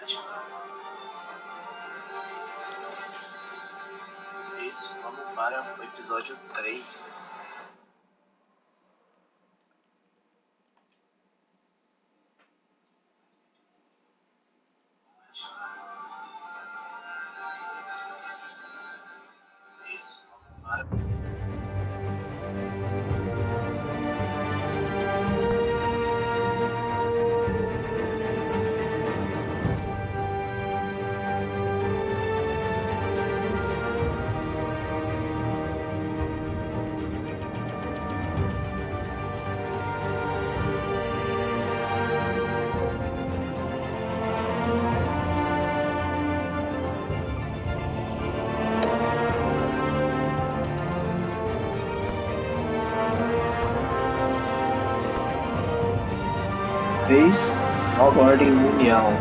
Isso, vamos para o episódio 3. Isso, vamos para... Nova ordem mundial.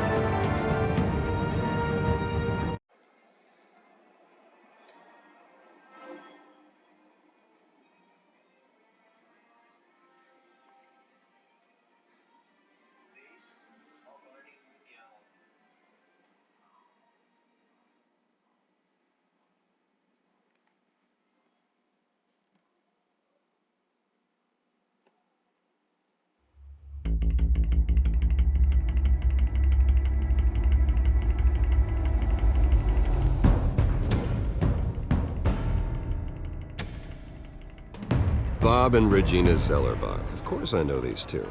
Bob and Regina Zellerbach. Of course I know these two.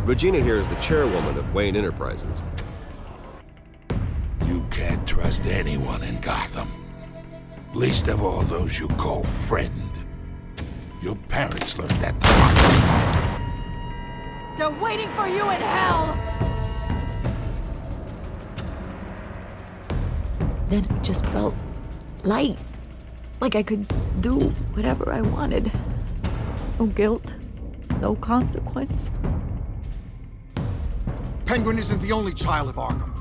Regina here is the chairwoman of Wayne Enterprises. You can't trust anyone in Gotham. Least of all those you call friend. Your parents learned that the hard way. They're waiting for you in hell! Then it just felt light. Like I could do whatever I wanted. No guilt, no consequence. Penguin isn't the only child of Arkham.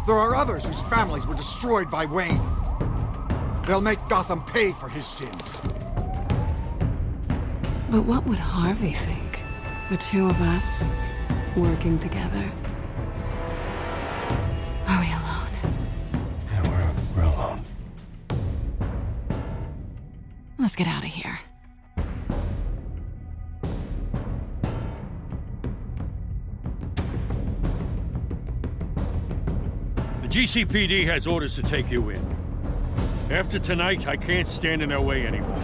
There are others whose families were destroyed by Wayne. They'll make Gotham pay for his sins. But what would Harvey think? The two of us, working together. Are we alone? Yeah, we're alone. Let's get out of here. The GCPD has orders to take you in. After tonight, I can't stand in their way anymore.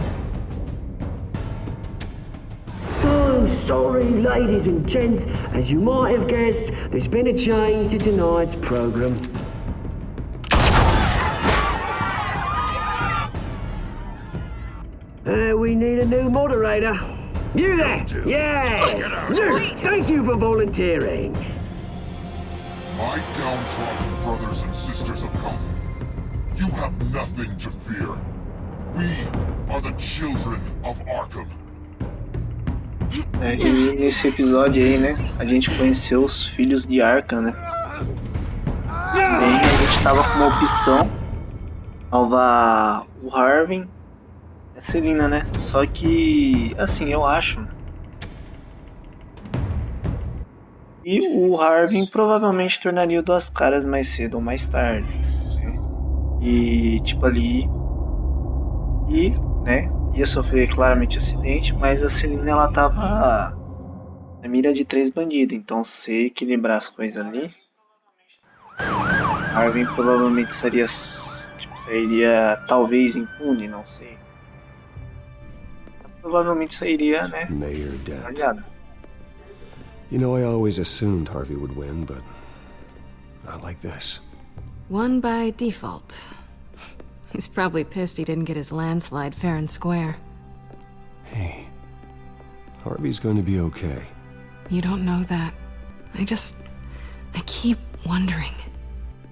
So sorry, ladies and gents. As you might have guessed, there's been a change to tonight's program. We need a new moderator. You there? Yes! Luke, thank you for volunteering. My downtrodden brothers and sisters of Gotham, you have nothing to fear. We are the children of Arkham. E nesse episódio aí, né, a gente conheceu os filhos de Arkham, né? Bem, a gente tava com uma opção, salvar o Harvey e a Selina, né? Só que, assim, eu acho... E o Harvey provavelmente tornaria o Duas Caras mais cedo ou mais tarde, né? E tipo ali... E, né, ia sofrer claramente acidente, mas a Selina ela tava na mira de 3 bandidos, então se equilibrar as coisas ali, Harvey provavelmente seria, tipo, sairia talvez impune, não sei. Provavelmente sairia, né? Mayor Dent. Aliado. You know, I always assumed Harvey would win, but not like this. Won by default. He's probably pissed he didn't get his landslide fair and square. Hey, Harvey's going to be okay. You don't know that. I keep wondering.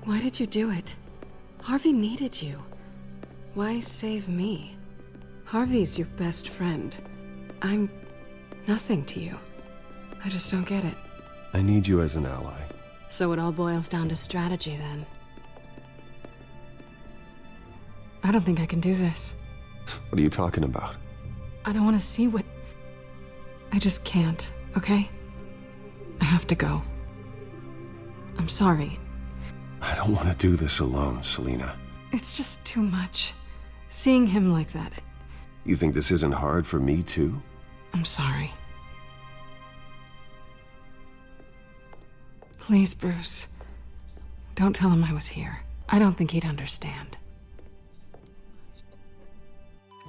Why did you do it? Harvey needed you. Why save me? Harvey's your best friend. I'm nothing to you. I just don't get it. I need you as an ally. So it all boils down to strategy, then. I don't think I can do this. What are you talking about? I don't want to see what... I just can't, okay? I have to go. I'm sorry. I don't want to do this alone, Selena. It's just too much. Seeing him like that. You think this isn't hard for me, too? I'm sorry. Please, Bruce. Don't tell him I was here. I don't think he'd understand.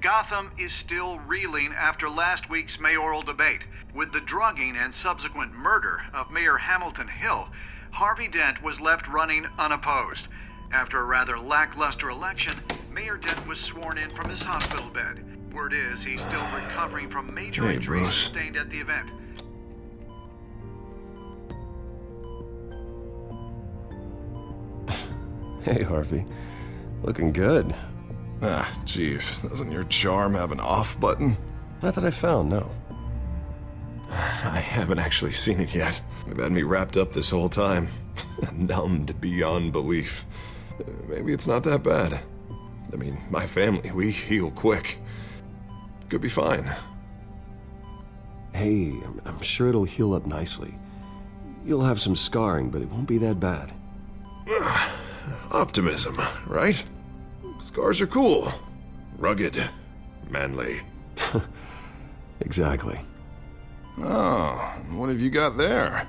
Gotham is still reeling after last week's mayoral debate. With the drugging and subsequent murder of Mayor Hamilton Hill, Harvey Dent was left running unopposed. After a rather lackluster election, Mayor Dent was sworn in from his hospital bed. Word is he's still recovering from major injuries sustained at the event. Hey, Harvey. Looking good. Ah, jeez. Doesn't your charm have an off button? Not that I found, no. I haven't actually seen it yet. They've had me wrapped up this whole time. Numbed beyond belief. Maybe it's not that bad. I mean, my family, we heal quick. Could be fine. Hey, I'm sure it'll heal up nicely. You'll have some scarring, but it won't be that bad. Optimism, right? Scars are cool. Rugged. Manly. Exactly. Oh, what have you got there?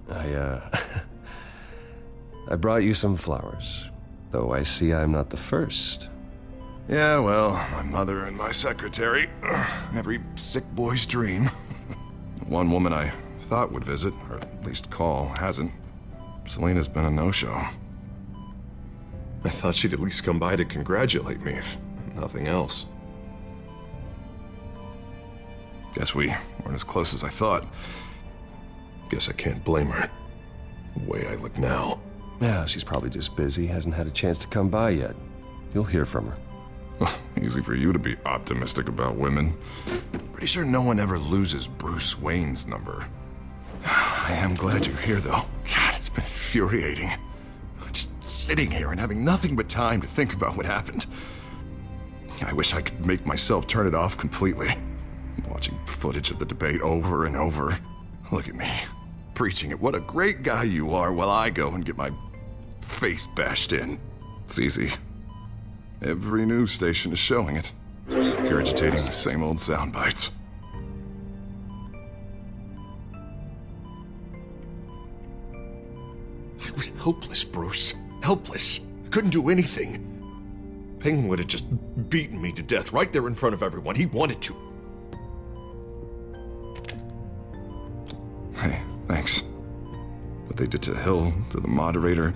I brought you some flowers. Though I see I'm not the first. Yeah, well, my mother and my secretary. Every sick boy's dream. One woman I thought would visit, or at least call, hasn't. Selena's been a no-show. I thought she'd at least come by to congratulate me, if nothing else. Guess we weren't as close as I thought. Guess I can't blame her. The way I look now. Yeah, she's probably just busy, hasn't had a chance to come by yet. You'll hear from her. Easy for you to be optimistic about women. Pretty sure no one ever loses Bruce Wayne's number. I am glad you're here, though. God, it's been infuriating. Just sitting here and having nothing but time to think about what happened. I wish I could make myself turn it off completely. Watching footage of the debate over and over. Look at me, preaching at what a great guy you are while I go and get my face bashed in. It's easy. Every news station is showing it. Regurgitating the same old sound bites. I was helpless, Bruce. Helpless. Couldn't do anything. Penguin would have just beaten me to death right there in front of everyone. He wanted to. Hey, thanks. What they did to Hill, to the moderator,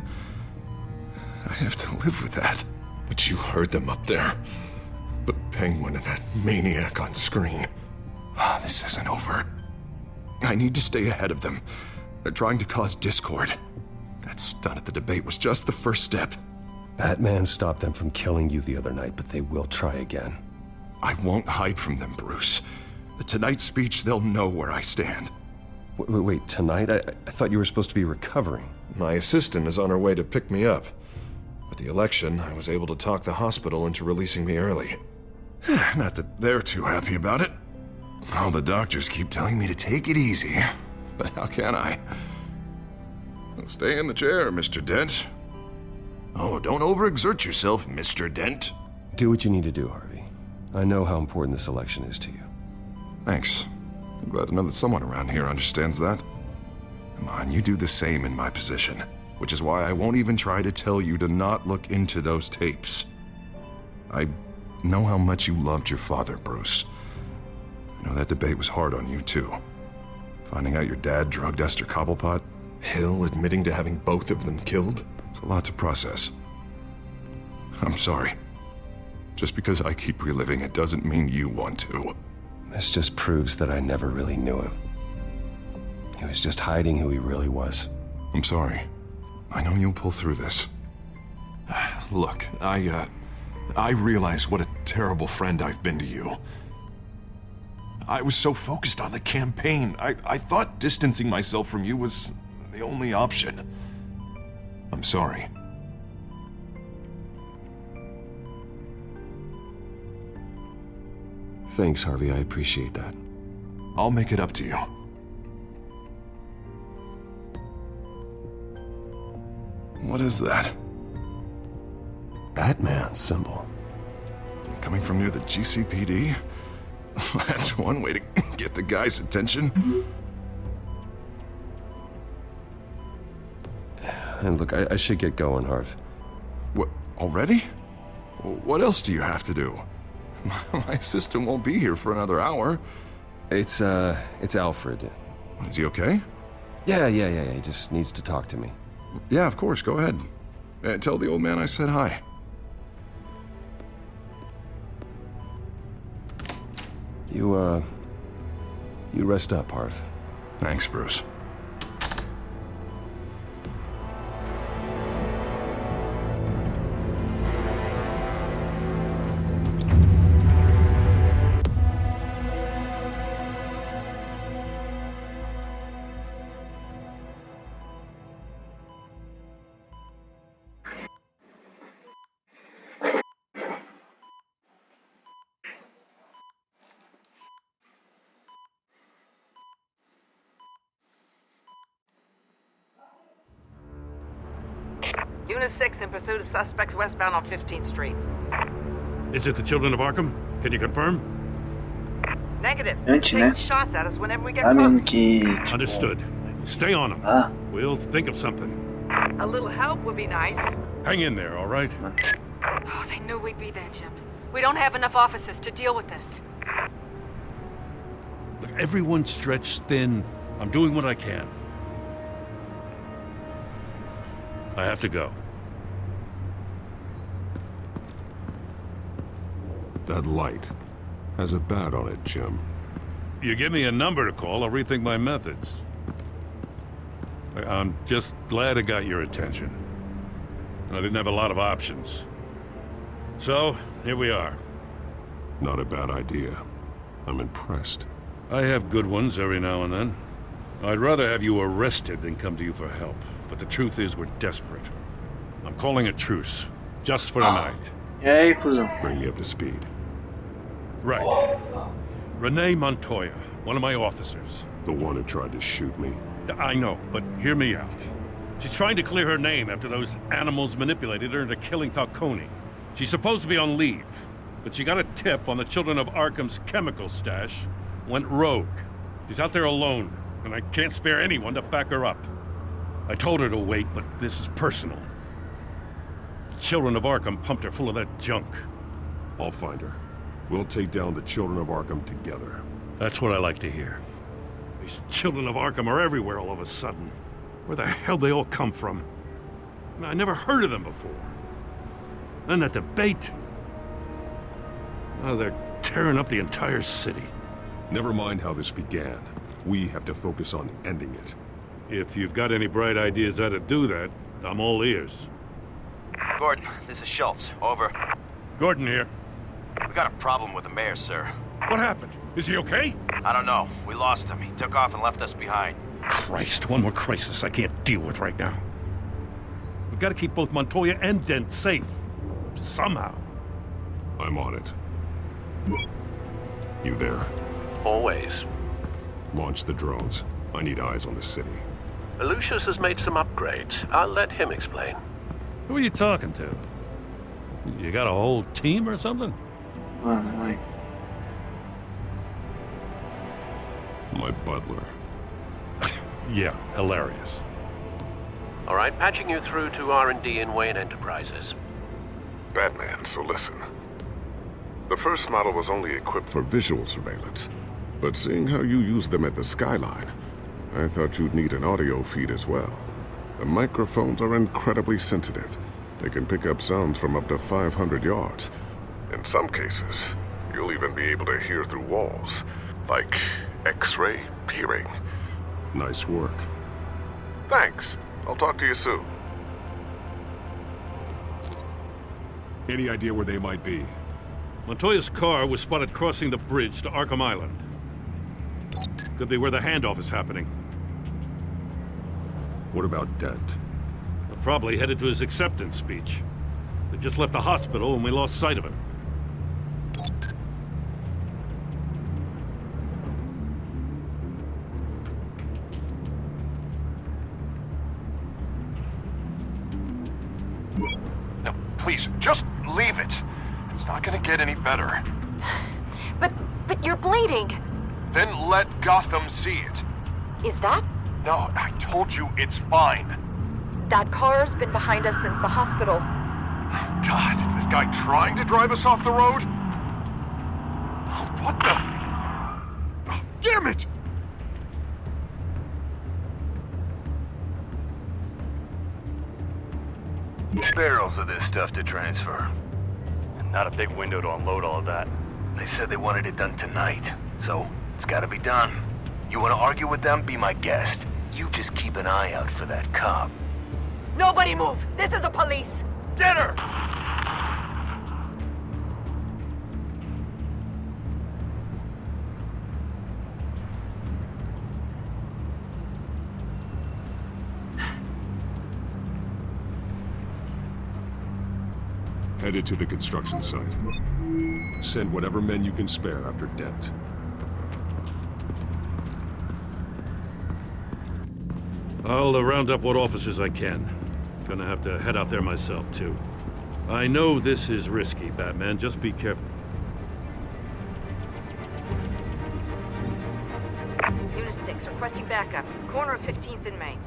I have to live with that. But you heard them up there. The Penguin and that maniac on screen. This isn't over. I need to stay ahead of them. They're trying to cause discord. That stunt at the debate was just the first step. Batman stopped them from killing you the other night, but they will try again. I won't hide from them, Bruce. The Tonight speech, they'll know where I stand. Wait, tonight? I thought you were supposed to be recovering. My assistant is on her way to pick me up. With the election, I was able to talk the hospital into releasing me early. Not that they're too happy about it. All the doctors keep telling me to take it easy. But how can I? Stay in the chair, Mr. Dent. Oh, don't overexert yourself, Mr. Dent. Do what you need to do, Harvey. I know how important this election is to you. Thanks. I'm glad to know that someone around here understands that. Come on, you do the same in my position. Which is why I won't even try to tell you to not look into those tapes. I know how much you loved your father, Bruce. I know that debate was hard on you, too. Finding out your dad drugged Esther Cobblepot, Hill admitting to having both of them killed, it's a lot to process. I'm sorry. Just because I keep reliving it doesn't mean you want to. This just proves that I never really knew him. He was just hiding who he really was. I'm sorry. I know you'll pull through this. Look, I realize what a terrible friend I've been to you. I was so focused on the campaign. I thought distancing myself from you was the only option. I'm sorry. Thanks, Harvey. I appreciate that. I'll make it up to you. What is that? Batman symbol. Coming from near the GCPD? That's one way to get the guy's attention. And look, I should get going, Harv. What, already? What else do you have to do? My assistant won't be here for another hour. It's Alfred. Is he okay? Yeah, he just needs to talk to me. Yeah, of course, go ahead. Tell the old man I said hi. You rest up, Harv. Thanks, Bruce. Unit 6 in pursuit of suspects westbound on 15th Street. Is it the Children of Arkham? Can you confirm? Negative. Antes, né? Taking shots at us whenever we get Ah, mesmo close. que. Tipo, Understood. Stay on them. Ah, We'll think of something. A little help would be nice. Hang in there, all right? Oh, they knew we'd be there, Jim. We don't have enough officers to deal with this. Look, everyone's stretched thin. I'm doing what I can. I have to go. That light has a bat on it, Jim. You give me a number to call, I'll rethink my methods. I'm just glad it got your attention. I didn't have a lot of options. So, here we are. Not a bad idea. I'm impressed. I have good ones every now and then. I'd rather have you arrested than come to you for help. But the truth is, we're desperate. I'm calling a truce. Just for tonight. e aí, cuzão? Bring me up to speed. Right. Renee Montoya, one of my officers. The one who tried to shoot me. I know, but hear me out. She's trying to clear her name after those animals manipulated her into killing Falcone. She's supposed to be on leave, but she got a tip on the Children of Arkham's chemical stash, went rogue. She's out there alone, and I can't spare anyone to back her up. I told her to wait, but this is personal. The Children of Arkham pumped her full of that junk. I'll find her. We'll take down the Children of Arkham together. That's what I like to hear. These Children of Arkham are everywhere all of a sudden. Where the hell they all come from? I never heard of them before. Then that debate. Oh, they're tearing up the entire city. Never mind how this began. We have to focus on ending it. If you've got any bright ideas how to do that, I'm all ears. Gordon, this is Schultz. Over. Gordon here. We got a problem with the mayor, sir. What happened? Is he okay? I don't know. We lost him. He took off and left us behind. Christ, one more crisis I can't deal with right now. We've got to keep both Montoya and Dent safe. Somehow. I'm on it. You there? Always. Launch the drones. I need eyes on the city. Lucius has made some upgrades. I'll let him explain. Who are you talking to? You got a whole team or something? Mano, vai. My butler. Yeah, hilarious. All right, patching you through to R&D in Wayne Enterprises. Batman, so listen. The first model was only equipped for visual surveillance, but seeing how you use them at the skyline, I thought you'd need an audio feed as well. The microphones are incredibly sensitive. They can pick up sounds from up to 500 yards. In some cases, you'll even be able to hear through walls, like X-ray peering. Nice work. Thanks. I'll talk to you soon. Any idea where they might be? Montoya's car was spotted crossing the bridge to Arkham Island. Could be where the handoff is happening. What about Dent? We're probably headed to his acceptance speech. They just left the hospital and we lost sight of him. No, please, just leave it. It's not gonna get any better. But you're bleeding. Then let Gotham see it. Is that? No, I told you it's fine. That car's been behind us since the hospital. God, is this guy trying to drive us off the road? What the? Oh, damn it! Barrels of this stuff to transfer. And not a big window to unload all of that. They said they wanted it done tonight, so it's gotta be done. You wanna argue with them? Be my guest. You just keep an eye out for that cop. Nobody move! This is the police! Get her! Headed to the construction site. Send whatever men you can spare after Dent. I'll round up what officers I can. Gonna have to head out there myself, too. I know this is risky, Batman. Just be careful. Unit 6, requesting backup. Corner of 15th and Main.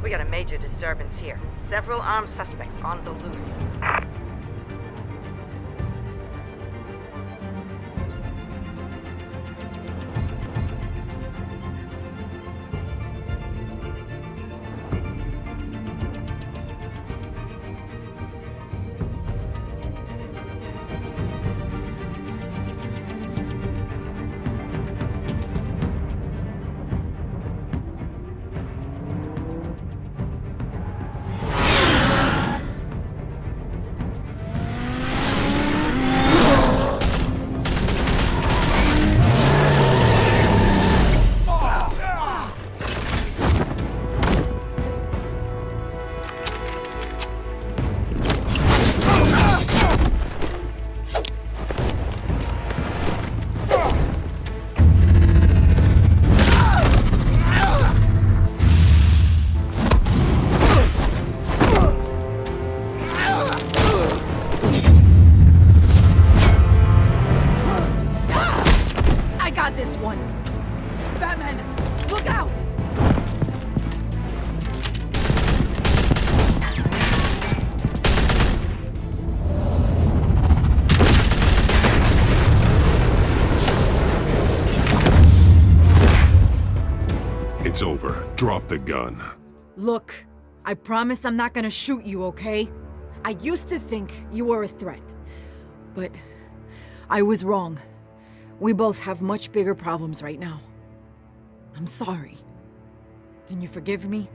We got a major disturbance here. Several armed suspects on the loose. It's over. Drop the gun. Look, I promise I'm not gonna shoot you, okay? I used to think you were a threat, but I was wrong. We both have much bigger problems right now. I'm sorry. Can you forgive me?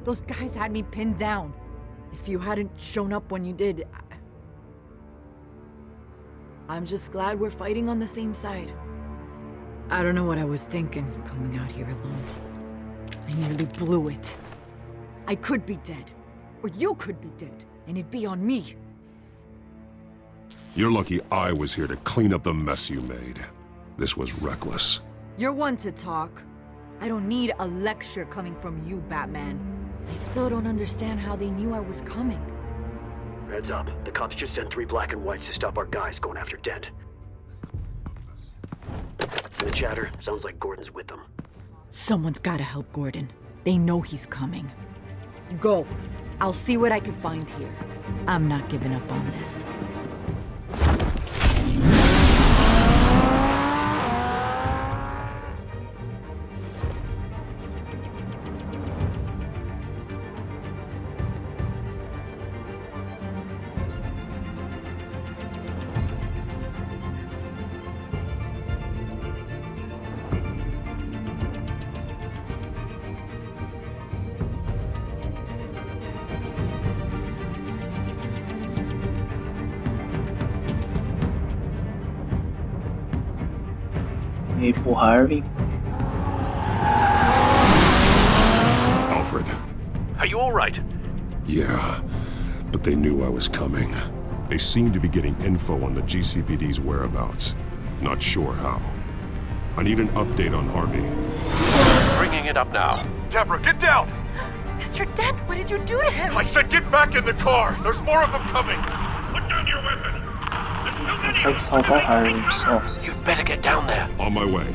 Those guys had me pinned down. If you hadn't shown up when you did, I'm just glad we're fighting on the same side. I don't know what I was thinking coming out here alone. I nearly blew it. I could be dead, or you could be dead, and it'd be on me. You're lucky I was here to clean up the mess you made. This was reckless. You're one to talk. I don't need a lecture coming from you, Batman. I still don't understand how they knew I was coming. Heads up. The cops just sent 3 black and whites to stop our guys going after Dent. The chatter sounds like Gordon's with them. Someone's gotta help Gordon. They know he's coming. Go. I'll see what I can find here. I'm not giving up on this. E aí pro Harvey. Alfred. Are you all right? Yeah, but they knew I was coming. They seemed to be getting info on the GCPD's whereabouts. Not sure how. I need an update on Harvey. Bringing it up now. Deborah, get down! Mr. Dent, what did you do to him? I said get back in the car! There's more of them coming! Put down your weapon! Consegue salvar o Harvey, pessoal. You'd better get down there. On my way.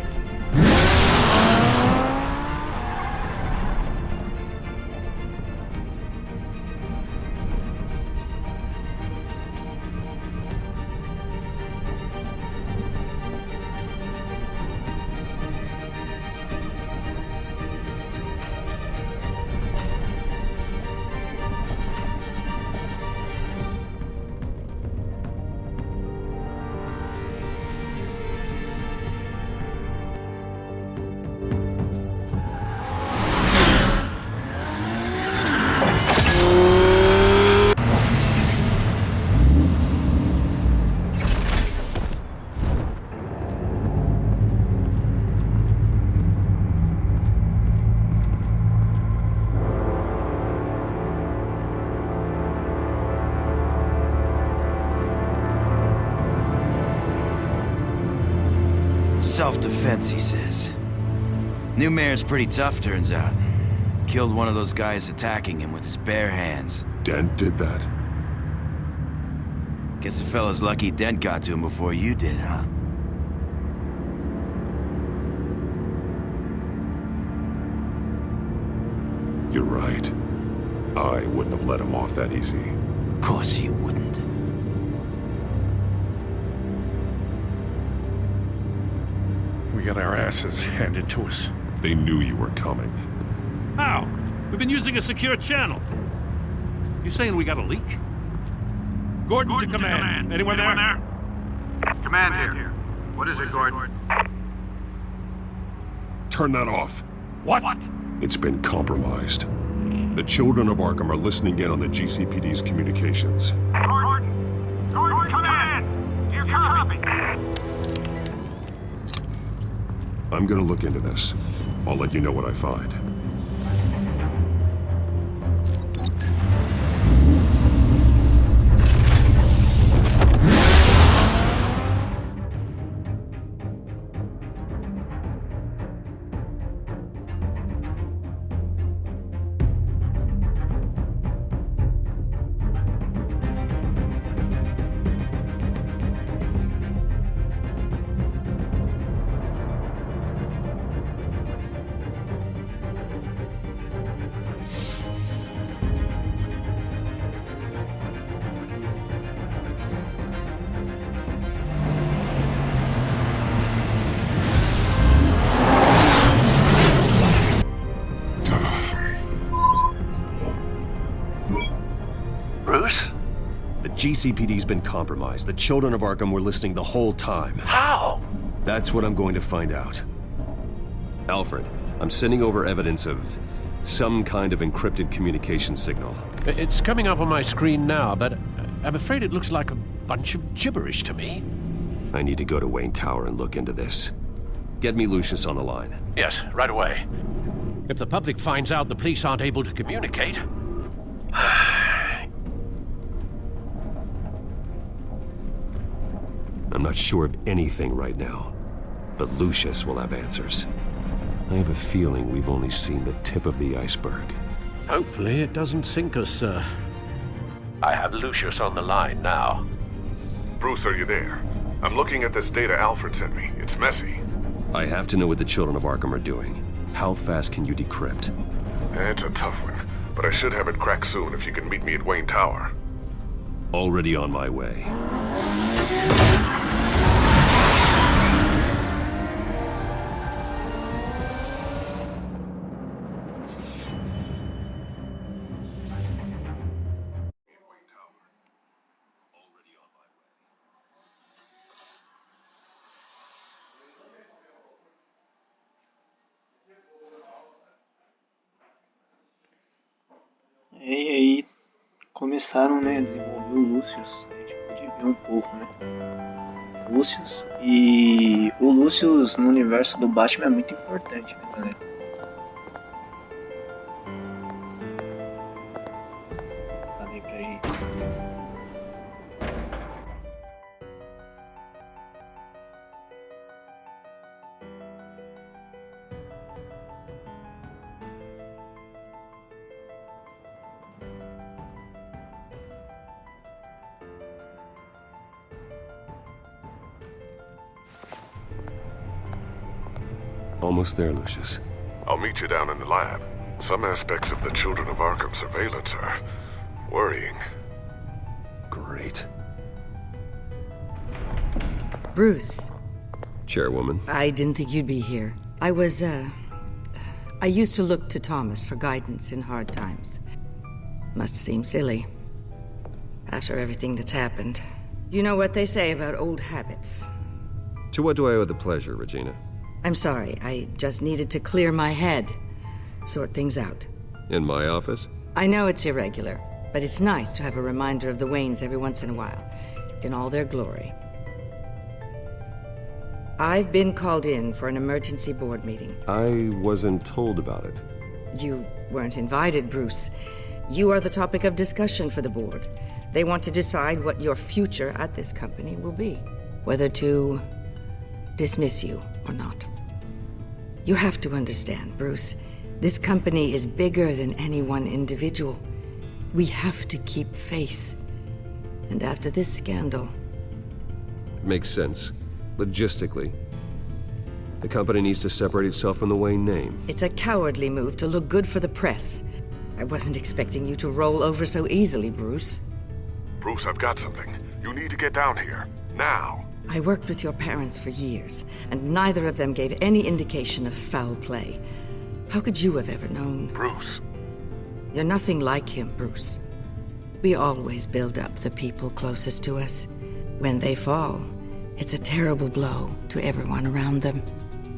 Self-defense, he says. New mayor's pretty tough, turns out. Killed one of those guys attacking him with his bare hands. Dent did that? Guess the fella's lucky Dent got to him before you did, huh? You're right. I wouldn't have let him off that easy. Of course you wouldn't. We got our asses handed to us. They knew you were coming. How? We've been using a secure channel. You saying we got a leak? Gordon to command. Anyone there? Command here. What is it, Gordon? Turn that off. What? It's been compromised. The children of Arkham are listening in on the GCPD's communications. Gordon! Gordon, command! Do you copy? I'm gonna look into this. I'll let you know what I find. Bruce? The GCPD's been compromised. The children of Arkham were listening the whole time. How? That's what I'm going to find out. Alfred, I'm sending over evidence of some kind of encrypted communication signal. It's coming up on my screen now, but I'm afraid it looks like a bunch of gibberish to me. I need to go to Wayne Tower and look into this. Get me Lucius on the line. Yes, right away. If the public finds out the police aren't able to communicate... I'm not sure of anything right now, but Lucius will have answers. I have a feeling we've only seen the tip of the iceberg. Hopefully it doesn't sink us, sir. I have Lucius on the line now. Bruce, are you there? I'm looking at this data Alfred sent me. It's messy. I have to know what the children of Arkham are doing. How fast can you decrypt? It's a tough one, but I should have it cracked soon if you can meet me at Wayne Tower. Already on my way. E aí começaram, né, a desenvolver o Lucius. A gente pode ver um pouco, né? Lucius. E o Lucius no universo do Batman é muito importante, né, galera? Falei pra gente. Almost there, Lucius. I'll meet you down in the lab. Some aspects of the Children of Arkham surveillance are worrying. Great. Bruce. Chairwoman. I didn't think you'd be here. I used to look to Thomas for guidance in hard times. Must seem silly. After everything that's happened. You know what they say about old habits. To what do I owe the pleasure, Regina? I'm sorry, I just needed to clear my head. Sort things out. In my office? I know it's irregular, but it's nice to have a reminder of the Waynes every once in a while. In all their glory. I've been called in for an emergency board meeting. I wasn't told about it. You weren't invited, Bruce. You are the topic of discussion for the board. They want to decide what your future at this company will be. Whether to dismiss you or not. You have to understand, Bruce. This company is bigger than any one individual. We have to keep face. And after this scandal... Makes sense. Logistically. The company needs to separate itself from the Wayne name. It's a cowardly move to look good for the press. I wasn't expecting you to roll over so easily, Bruce. Bruce, I've got something. You need to get down here. Now. I worked with your parents for years, and neither of them gave any indication of foul play. How could you have ever known? Bruce. You're nothing like him, Bruce. We always build up the people closest to us. When they fall, it's a terrible blow to everyone around them.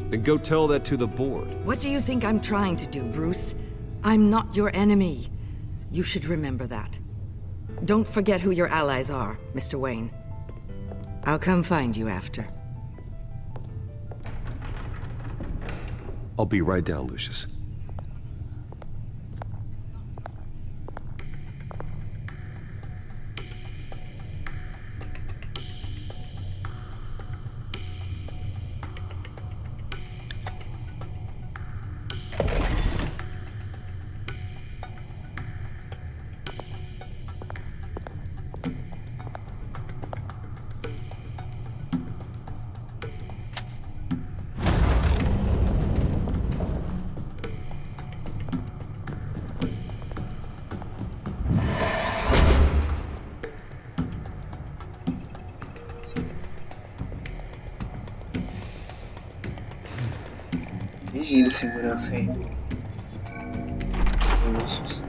Then go tell that to the board. What do you think I'm trying to do, Bruce? I'm not your enemy. You should remember that. Don't forget who your allies are, Mr. Wayne. I'll come find you after. I'll be right down, Lucius. Vigília, segurança aí. Ossos.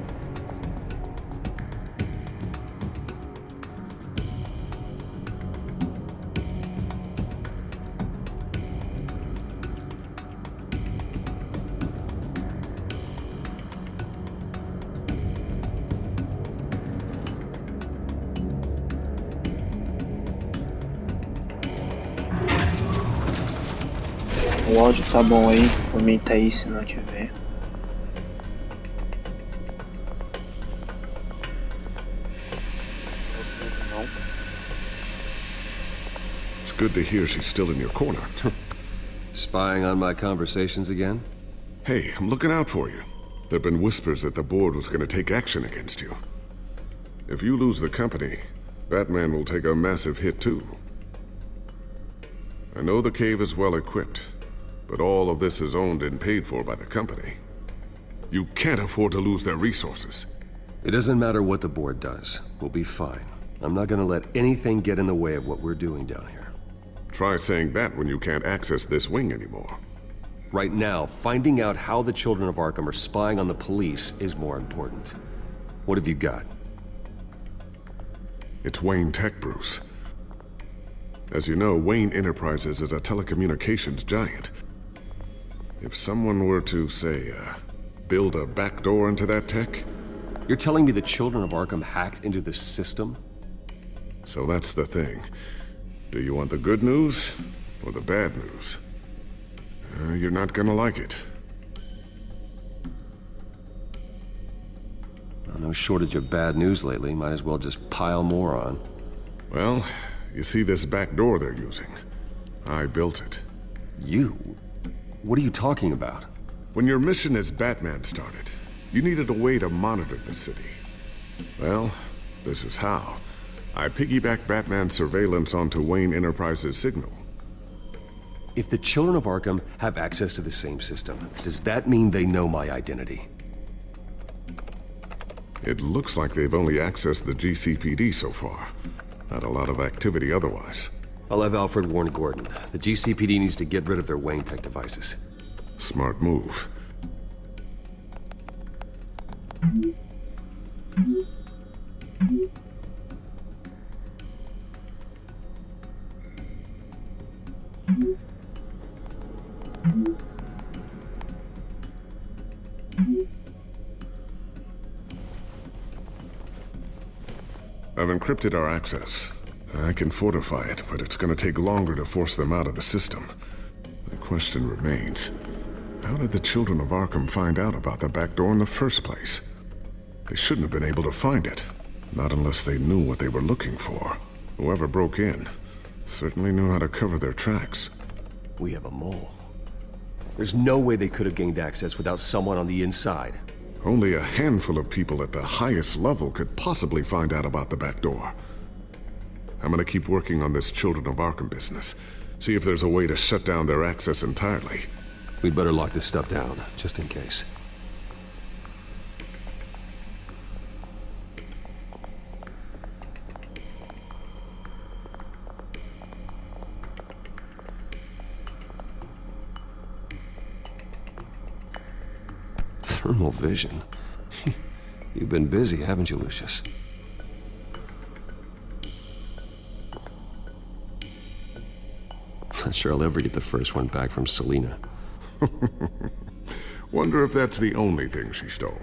O áudio tá bom aí, comenta aí se não tiver. It's good to hear she's still in your corner. Spying on my conversations again? Hey, I'm looking out for you. There've been whispers that the board was gonna take action against you. If you lose the company, Batman will take a massive hit too. I know the cave is well equipped, but all of this is owned and paid for by the company. You can't afford to lose their resources. It doesn't matter what the board does. We'll be fine. I'm not gonna let anything get in the way of what we're doing down here. Try saying that when you can't access this wing anymore. Right now, finding out how the Children of Arkham are spying on the police is more important. What have you got? It's Wayne Tech, Bruce. As you know, Wayne Enterprises is a telecommunications giant. If someone were to, say, build a backdoor into that tech... You're telling me the Children of Arkham hacked into this system? So that's the thing. Do you want the good news or the bad news? You're not gonna like it. Well, no shortage of bad news lately. Might as well just pile more on. Well, you see this back door they're using? I built it. You? What are you talking about? When your mission as Batman started, you needed a way to monitor the city. Well, this is how. I piggybacked Batman's surveillance onto Wayne Enterprises' signal. If the children of Arkham have access to the same system, does that mean they know my identity? It looks like they've only accessed the GCPD so far. Not a lot of activity otherwise. I'll have Alfred warn Gordon. The GCPD needs to get rid of their Wayne Tech devices. Smart move. I've encrypted our access. I can fortify it, but it's gonna take longer to force them out of the system. The question remains, how did the children of Arkham find out about the back door in the first place? They shouldn't have been able to find it. Not unless they knew what they were looking for. Whoever broke in certainly knew how to cover their tracks. We have a mole. There's no way they could have gained access without someone on the inside. Only a handful of people at the highest level could possibly find out about the back door. I'm gonna keep working on this Children of Arkham business. See if there's a way to shut down their access entirely. We'd better lock this stuff down, just in case. Thermal vision. You've been busy, haven't you, Lucius? Not sure I'll ever get the first one back from Selina. Wonder if that's the only thing she stole.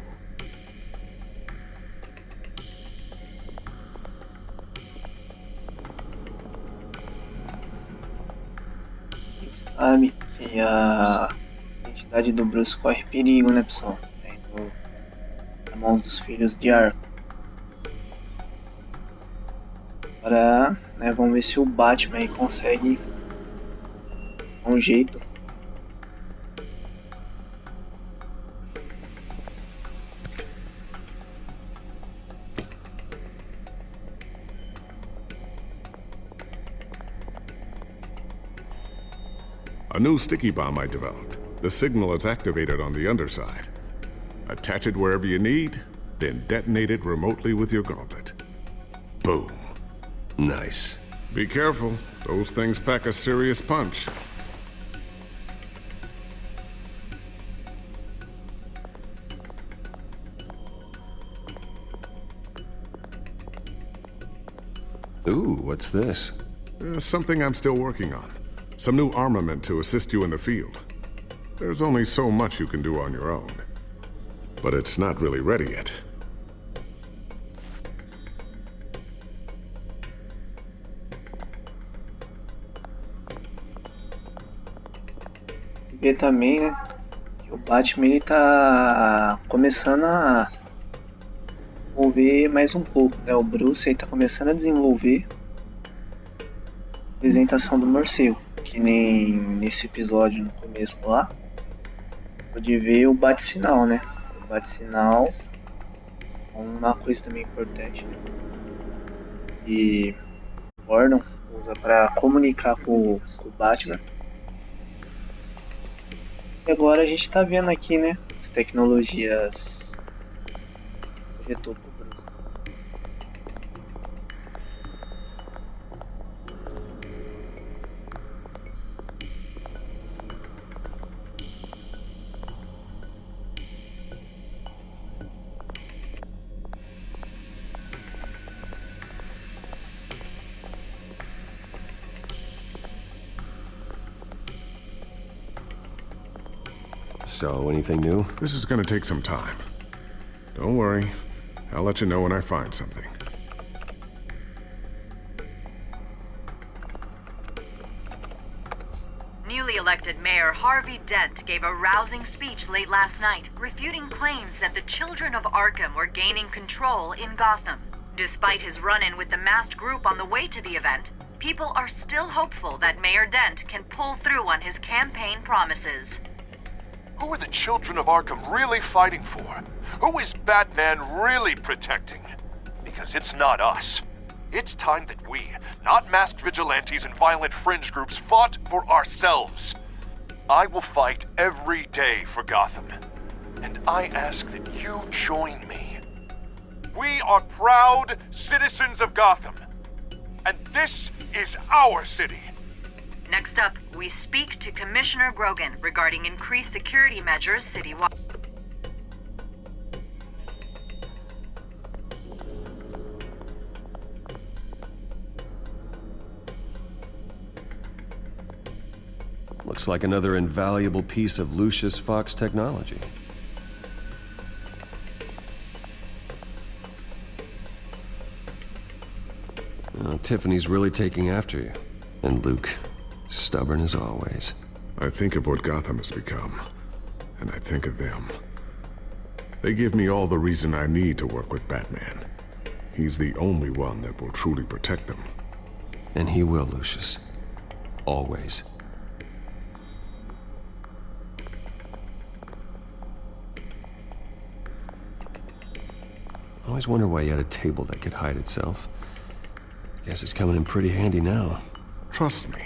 Sabe que a identidade do Bruce corre perigo, né, pessoal? Nas mãos dos filhos de Arkham. Agora, né, vamos ver se o Batman aí consegue dar um jeito. A new sticky bomb I developed. The signal is activated on the underside. Attach it wherever you need, then detonate it remotely with your gauntlet. Boom. Nice. Be careful. Those things pack a serious punch. Ooh, what's this? Something I'm still working on. Some new armament to assist you in the field. There's only so much you can do on your own. But it's not really ready yet. E também, né, que o Batman ele tá começando a desenvolver mais um pouco, né? O Bruce aí tá começando a desenvolver a apresentação do morcego, que nem nesse episódio no começo lá, pode ver o bate-sinal, né? O bate-sinal é uma coisa também importante, né? E o Gordon usa para comunicar com o Batman. E agora a gente tá vendo aqui, né, as tecnologias projetou pro Bruce. So, anything new? This is gonna take some time. Don't worry. I'll let you know when I find something. Newly elected Mayor Harvey Dent gave a rousing speech late last night, refuting claims that the children of Arkham were gaining control in Gotham. Despite his run-in with the masked group on the way to the event, people are still hopeful that Mayor Dent can pull through on his campaign promises. Who are the children of Arkham really fighting for? Who is Batman really protecting? Because it's not us. It's time that we, not masked vigilantes and violent fringe groups, fought for ourselves. I will fight every day for Gotham. And I ask that you join me. We are proud citizens of Gotham. And this is our city. Next up, we speak to Commissioner Grogan regarding increased security measures citywide. Looks like another invaluable piece of Lucius Fox technology. Tiffany's really taking after you. And Luke, stubborn as always. I think of what Gotham has become, and I think of them. They give me all the reason I need to work with Batman. He's the only one that will truly protect them. And he will, Lucius. Always. I always wonder why you had a table that could hide itself. Guess it's coming in pretty handy now. Trust me,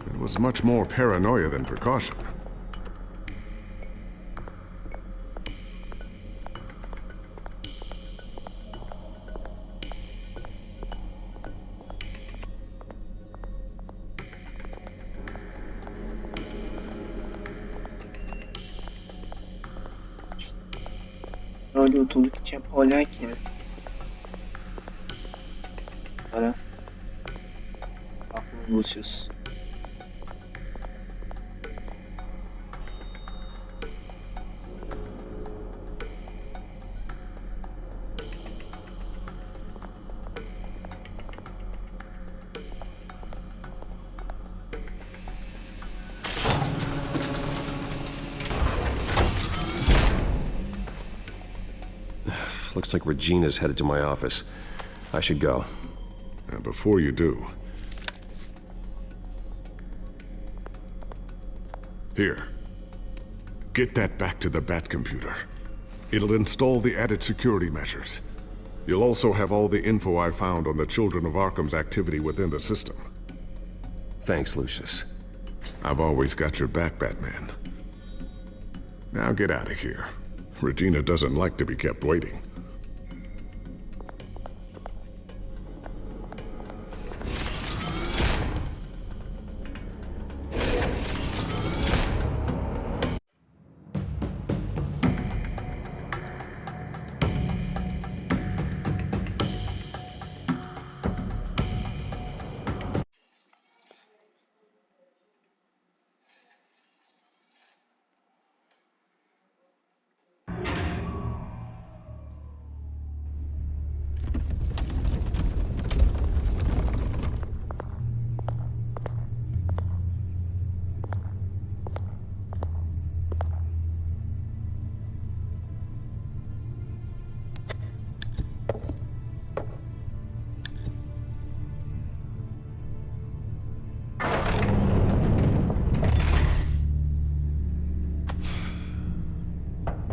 it was much more paranoia than precaution. Olhou tudo que tinha pra olhar aqui, né? Agora, lá com o Lucius. Looks like Regina's headed to my office. I should go. And before you do... Here. Get that back to the Bat computer. It'll install the added security measures. You'll also have all the info I found on the Children of Arkham's activity within the system. Thanks, Lucius. I've always got your back, Batman. Now get out of here. Regina doesn't like to be kept waiting.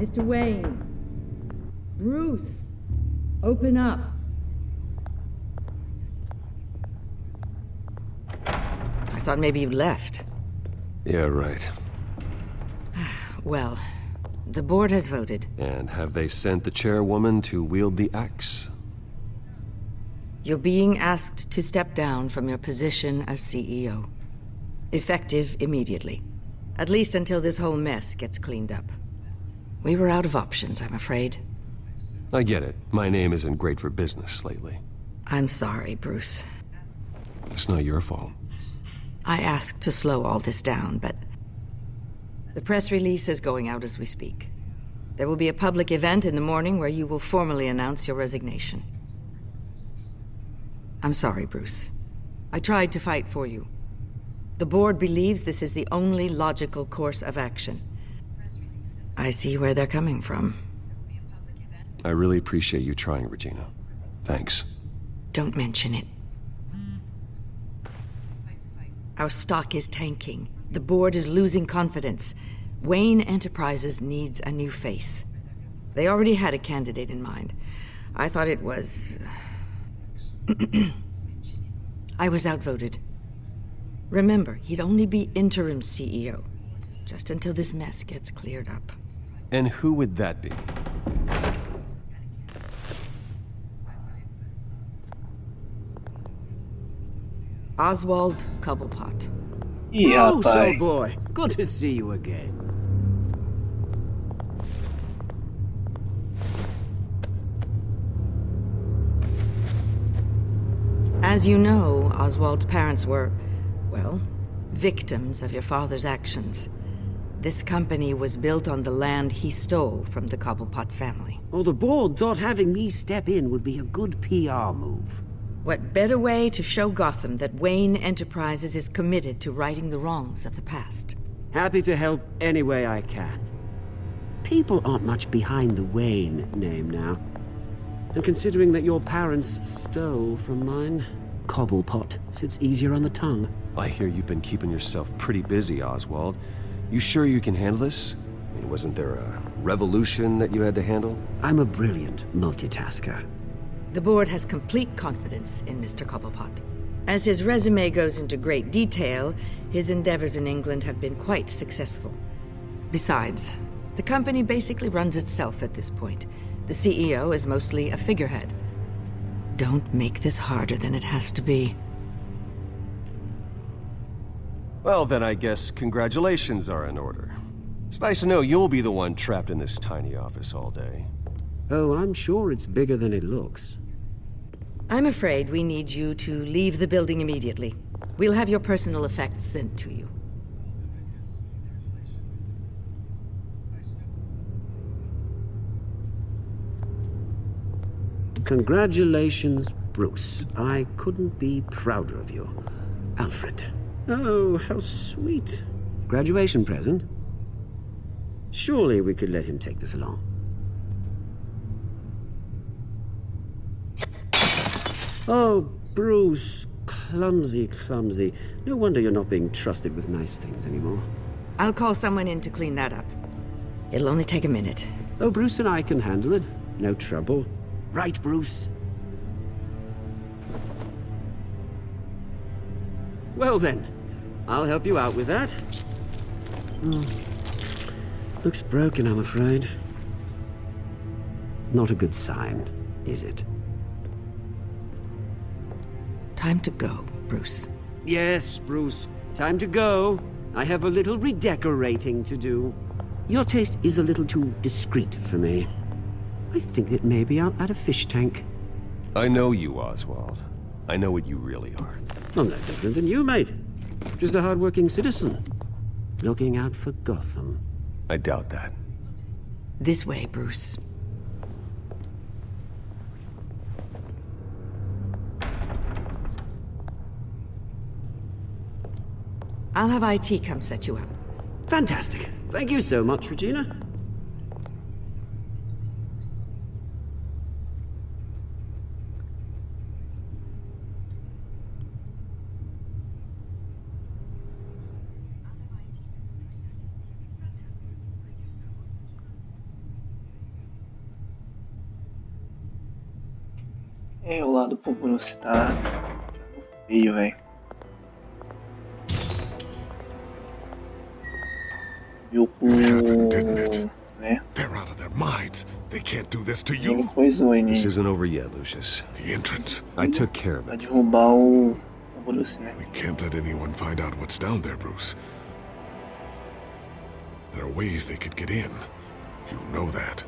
Mr. Wayne. Bruce. Open up. I thought maybe you left. Yeah, right. Well, the board has voted. And have they sent the chairwoman to wield the axe? You're being asked to step down from your position as CEO. Effective immediately. At least until this whole mess gets cleaned up. We were out of options, I'm afraid. I get it. My name isn't great for business lately. I'm sorry, Bruce. It's not your fault. I asked to slow all this down, but... the press release is going out as we speak. There will be a public event in the morning where you will formally announce your resignation. I'm sorry, Bruce. I tried to fight for you. The board believes this is the only logical course of action. I see where they're coming from. I really appreciate you trying, Regina. Thanks. Don't mention it. Our stock is tanking. The board is losing confidence. Wayne Enterprises needs a new face. They already had a candidate in mind. I thought it was... I was outvoted. Remember, he'd only be interim CEO, just until this mess gets cleared up. And who would that be? Oswald Cobblepot. Yeah, oh, so boy. Good to see you again. As you know, Oswald's parents were, well, victims of your father's actions. This company was built on the land he stole from the Cobblepot family. Well, the board thought having me step in would be a good PR move. What better way to show Gotham that Wayne Enterprises is committed to righting the wrongs of the past? Happy to help any way I can. People aren't much behind the Wayne name now. And considering that your parents stole from mine, Cobblepot sits easier on the tongue. I hear you've been keeping yourself pretty busy, Oswald. You sure you can handle this? I mean, wasn't there a revolution that you had to handle? I'm a brilliant multitasker. The board has complete confidence in Mr. Cobblepot. As his resume goes into great detail, his endeavors in England have been quite successful. Besides, the company basically runs itself at this point. The CEO is mostly a figurehead. Don't make this harder than it has to be. Well, then I guess congratulations are in order. It's nice to know you'll be the one trapped in this tiny office all day. Oh, I'm sure it's bigger than it looks. I'm afraid we need you to leave the building immediately. We'll have your personal effects sent to you. Congratulations, Bruce. I couldn't be prouder of you. Alfred. Oh, how sweet. Graduation present? Surely we could let him take this along. Oh, Bruce. Clumsy, clumsy. No wonder you're not being trusted with nice things anymore. I'll call someone in to clean that up. It'll only take a minute. Oh, Bruce and I can handle it. No trouble. Right, Bruce? Well then, I'll help you out with that. Looks broken, I'm afraid. Not a good sign, is it? Time to go, Bruce. Yes, Bruce. Time to go. I have a little redecorating to do. Your taste is a little too discreet for me. I think that maybe I'm at a fish tank. I know you, Oswald. I know what you really are. I'm no different than you, mate. Just a hard-working citizen. Looking out for Gotham. I doubt that. This way, Bruce. I'll have IT come set you up. Fantastic. Thank you so much, Regina. É, o lado pro Bruce tá feio, velho. Viu com... né? They're out of their minds. They can't do this to you. Coisou aí, né? This isn't over yet, Lucius. The entrance. I took care of Vai it. derrubar o Bruce, né? We can't let anyone find out what's down there, Bruce. There are ways they could get in. You know that.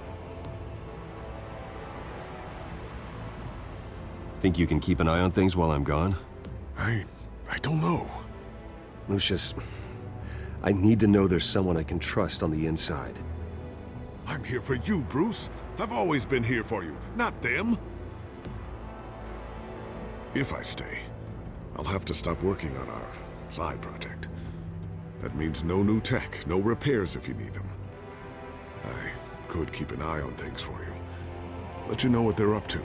Think you can keep an eye on things while I'm gone? I don't know. Lucius, I need to know there's someone I can trust on the inside. I'm here for you, Bruce. I've always been here for you, not them. If I stay, I'll have to stop working on our side project. That means no new tech, no repairs if you need them. I could keep an eye on things for you. Let you know what they're up to.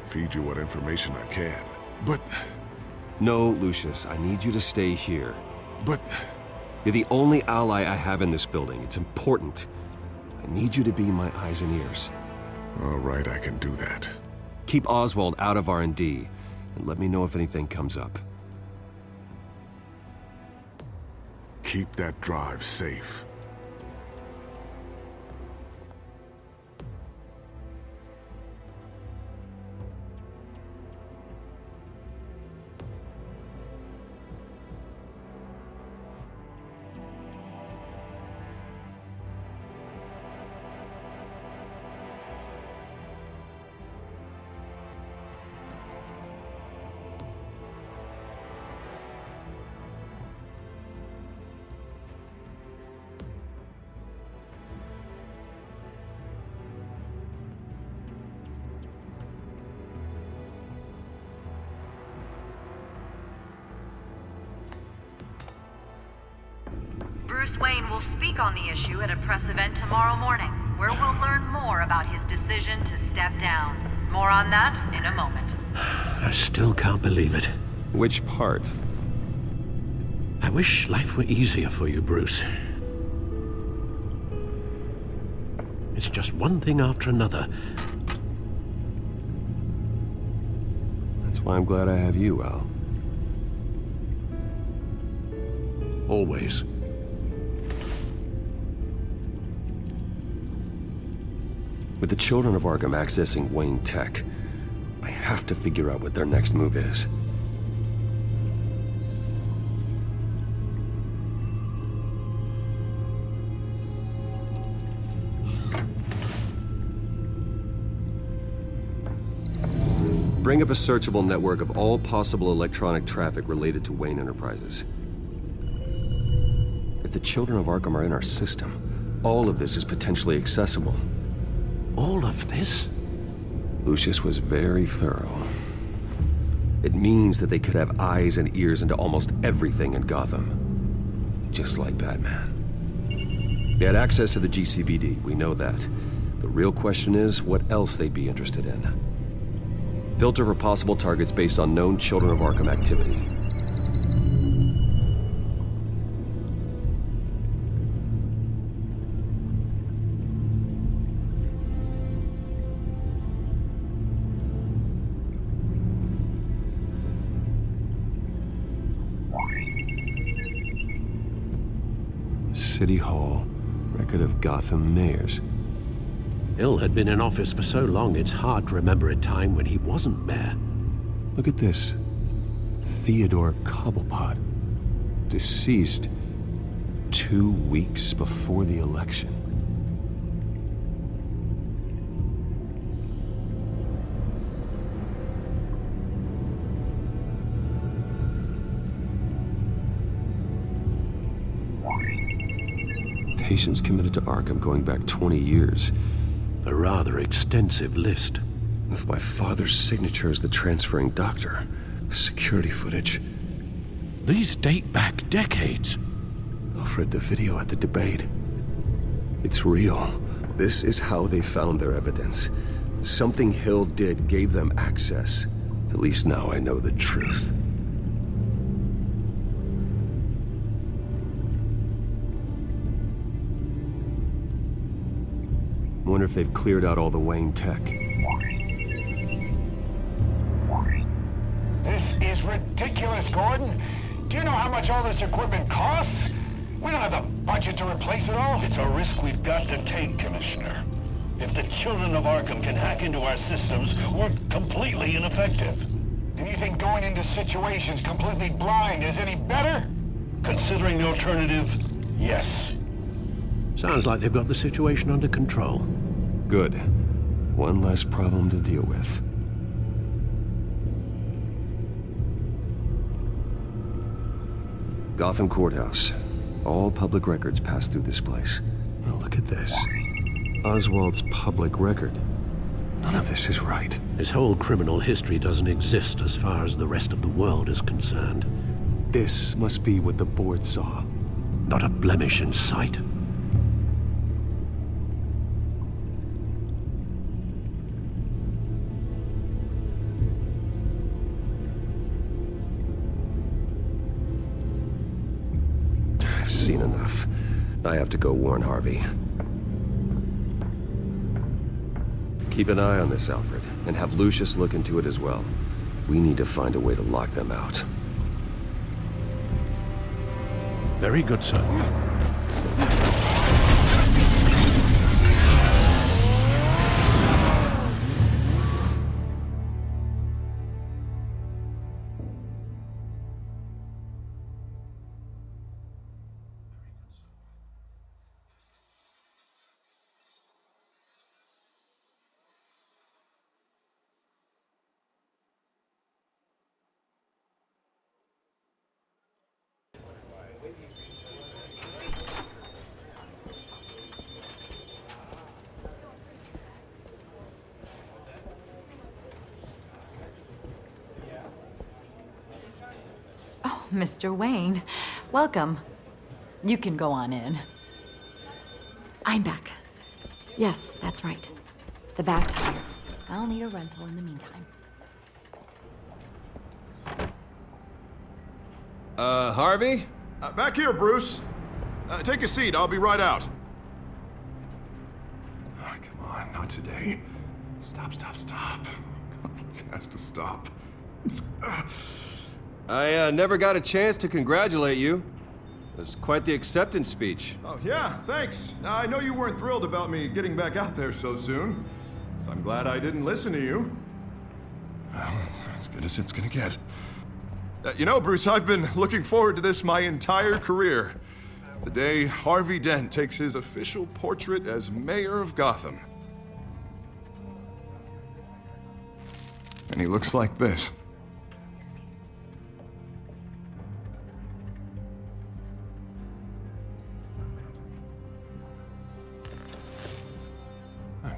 Feed you what information I can. But... No, Lucius, I need you to stay here. But... You're the only ally I have in this building. It's important. I need you to be my eyes and ears. All right, I can do that. Keep Oswald out of R&D. and let me know if anything comes up. Keep that drive safe. Bruce Wayne will speak on the issue at a press event tomorrow morning, where we'll learn more about his decision to step down. More on that in a moment. I still can't believe it. Which part? I wish life were easier for you, Bruce. It's just one thing after another. That's why I'm glad I have you, Al. Always. With the children of Arkham accessing Wayne Tech, I have to figure out what their next move is. Bring up a searchable network of all possible electronic traffic related to Wayne Enterprises. If the children of Arkham are in our system, all of this is potentially accessible. All of this? Lucius was very thorough. It means that they could have eyes and ears into almost everything in Gotham. Just like Batman. They had access to the GCPD, we know that. The real question is, what else they'd be interested in. Filter for possible targets based on known Children of Arkham activity. City Hall, record of Gotham mayors. Hill had been in office for so long, it's hard to remember a time when he wasn't mayor. Look at this. Theodore Cobblepot. Deceased 2 weeks before the election. Patients committed to Arkham going back 20 years. A rather extensive list. With my father's signature as the transferring doctor. Security footage. These date back decades. I've read the video at the debate. It's real. This is how they found their evidence. Something Hill did gave them access. At least now I know the truth. I wonder if they've cleared out all the Wayne tech. This is ridiculous, Gordon. Do you know how much all this equipment costs? We don't have the budget to replace it all. It's a risk we've got to take, Commissioner. If the children of Arkham can hack into our systems, we're completely ineffective. And you think going into situations completely blind is any better? Considering the alternative, yes. Sounds like they've got the situation under control. Good. One less problem to deal with. Gotham Courthouse. All public records pass through this place. Oh, look at this. Oswald's public record. None of this is right. His whole criminal history doesn't exist as far as the rest of the world is concerned. This must be what the board saw. Not a blemish in sight. I've seen enough. I have to go warn Harvey. Keep an eye on this, Alfred, and have Lucius look into it as well. We need to find a way to lock them out. Very good, sir. Mr. Wayne, welcome. You can go on in. I'm back. Yes, that's right. The back tire. I'll need a rental in the meantime. Harvey? Back here, Bruce. Take a seat, I'll be right out. Oh, come on, not today. Stop. It has to stop. I never got a chance to congratulate you. It was quite the acceptance speech. Oh, yeah, thanks. Now, I know you weren't thrilled about me getting back out there so soon, so I'm glad I didn't listen to you. Well, it's as good as it's gonna get. You know, Bruce, I've been looking forward to this my entire career. The day Harvey Dent takes his official portrait as mayor of Gotham. And he looks like this.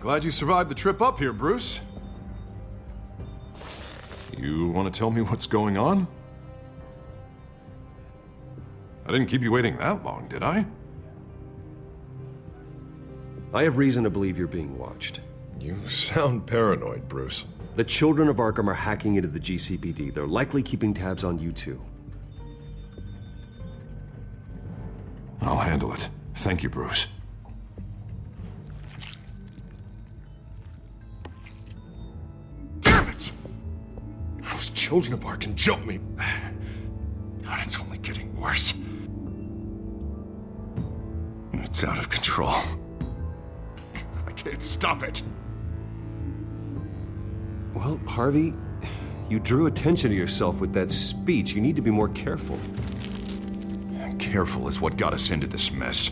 Glad you survived the trip up here, Bruce. You want to tell me what's going on? I didn't keep you waiting that long, did I? I have reason to believe you're being watched. You sound paranoid, Bruce. The children of Arkham are hacking into the GCPD. They're likely keeping tabs on you too. I'll handle it. Thank you, Bruce. Those children of Arkham jumped me. God, it's only getting worse. It's out of control. I can't stop it. Well, Harvey, you drew attention to yourself with that speech. You need to be more careful. Careful is what got us into this mess.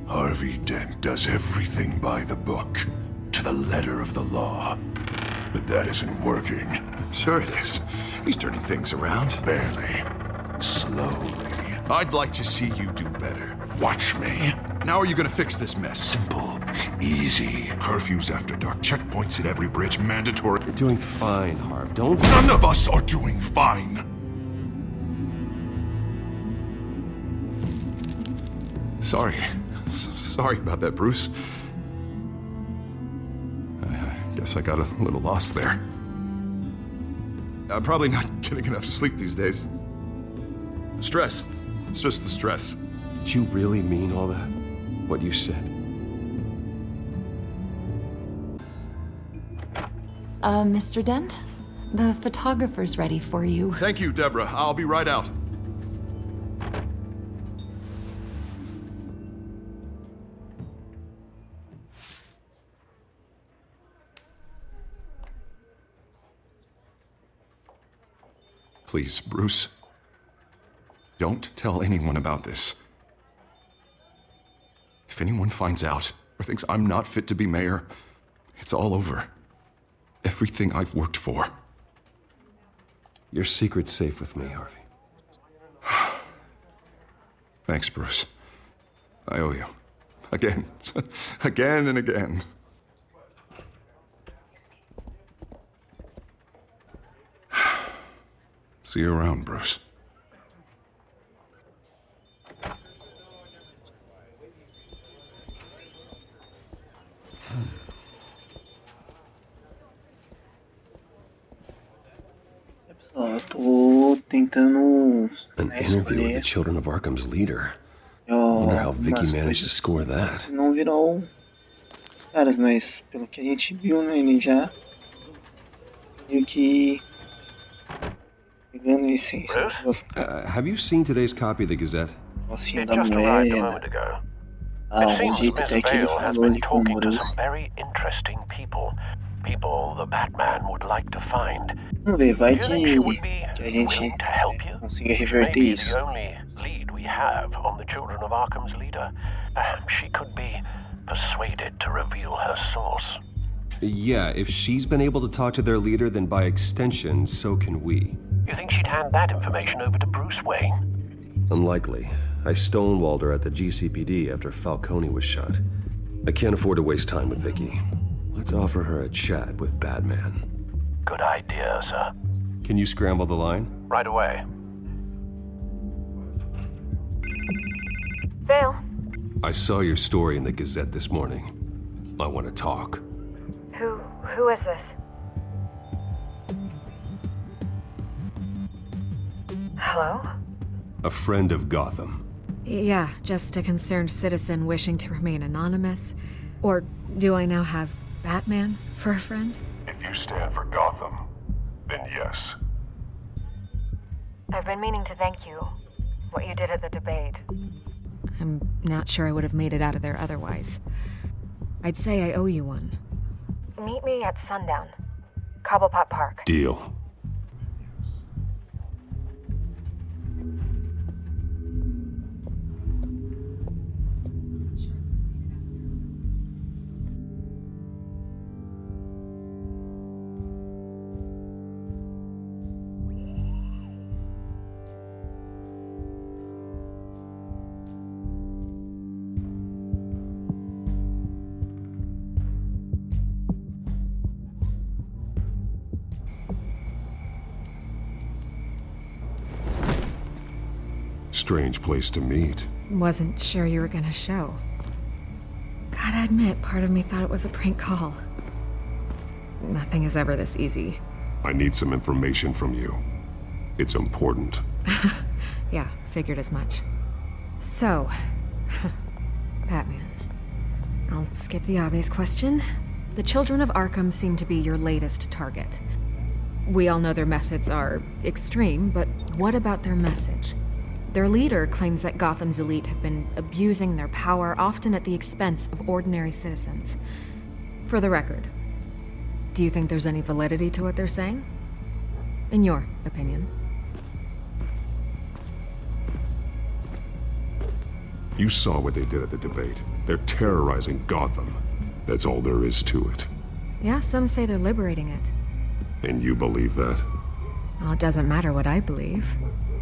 Harvey Dent does everything by the book, to the letter of the law. But that isn't working. Sure it is. He's turning things around. Barely. Slowly. I'd like to see you do better. Watch me. Now are you gonna fix this mess? Simple. Easy. Curfews after dark. Checkpoints at every bridge. Mandatory. You're doing fine, Harv. Don't... None of us are doing fine. Sorry. Sorry about that, Bruce. Guess I got a little lost there. I'm probably not getting enough sleep these days. The stress. It's just the stress. Did you really mean all that? What you said? Mr. Dent? The photographer's ready for you. Thank you, Deborah. I'll be right out. Please, Bruce. Don't tell anyone about this. If anyone finds out or thinks I'm not fit to be mayor, it's all over. Everything I've worked for. Your secret's safe with me, Harvey. Thanks, Bruce. I owe you. Again. Again and again. See you around, Bruce. Pessoal, eu tô tentando An interview with the Children of Arkham's leader. Eu Wonder how Vicky managed to score that. não virou caras, mas pelo que a gente viu, né, ele já meio que pegando a essência dos caras. Have you seen today's copy of the Gazette? Mocinho It da just arrived a moeda. moment ago. Ah, It o seems jeito Miss até que ele Vale has falou been ali com o talking to Bruce. some very interesting people. People the Batman would like to find. Vamos ver, vai Do you think she would que be a gente willing to help you? consiga She may reverter be isso. the only lead we have on the Children of Arkham's leader. Perhaps she could be persuaded to reveal her source. Yeah, if she's been able to talk to their leader, then by extension, so can we. You think she'd hand that information over to Bruce Wayne? Unlikely. I stonewalled her at the GCPD after Falcone was shot. I can't afford to waste time with Vicky. Let's offer her a chat with Batman. Good idea, sir. Can you scramble the line? Right away. Vale. I saw your story in the Gazette this morning. I want to talk. Who is this? Hello? A friend of Gotham. Yeah, just a concerned citizen wishing to remain anonymous. Or do I now have Batman for a friend? If you stand for Gotham, then yes. I've been meaning to thank you. What you did at the debate. I'm not sure I would have made it out of there otherwise. I'd say I owe you one. Meet me at sundown. Cobblepot Park. Deal. Strange place to meet. Wasn't sure you were gonna show. Gotta admit, part of me thought it was a prank call. Nothing is ever this easy. I need some information from you. It's important. Yeah, figured as much. So, Batman. I'll skip the obvious question. The Children of Arkham seem to be your latest target. We all know their methods are extreme, but what about their message? Their leader claims that Gotham's elite have been abusing their power, often at the expense of ordinary citizens. For the record, do you think there's any validity to what they're saying? In your opinion? You saw what they did at the debate. They're terrorizing Gotham. That's all there is to it. Yeah, some say they're liberating it. And you believe that? Well, it doesn't matter what I believe.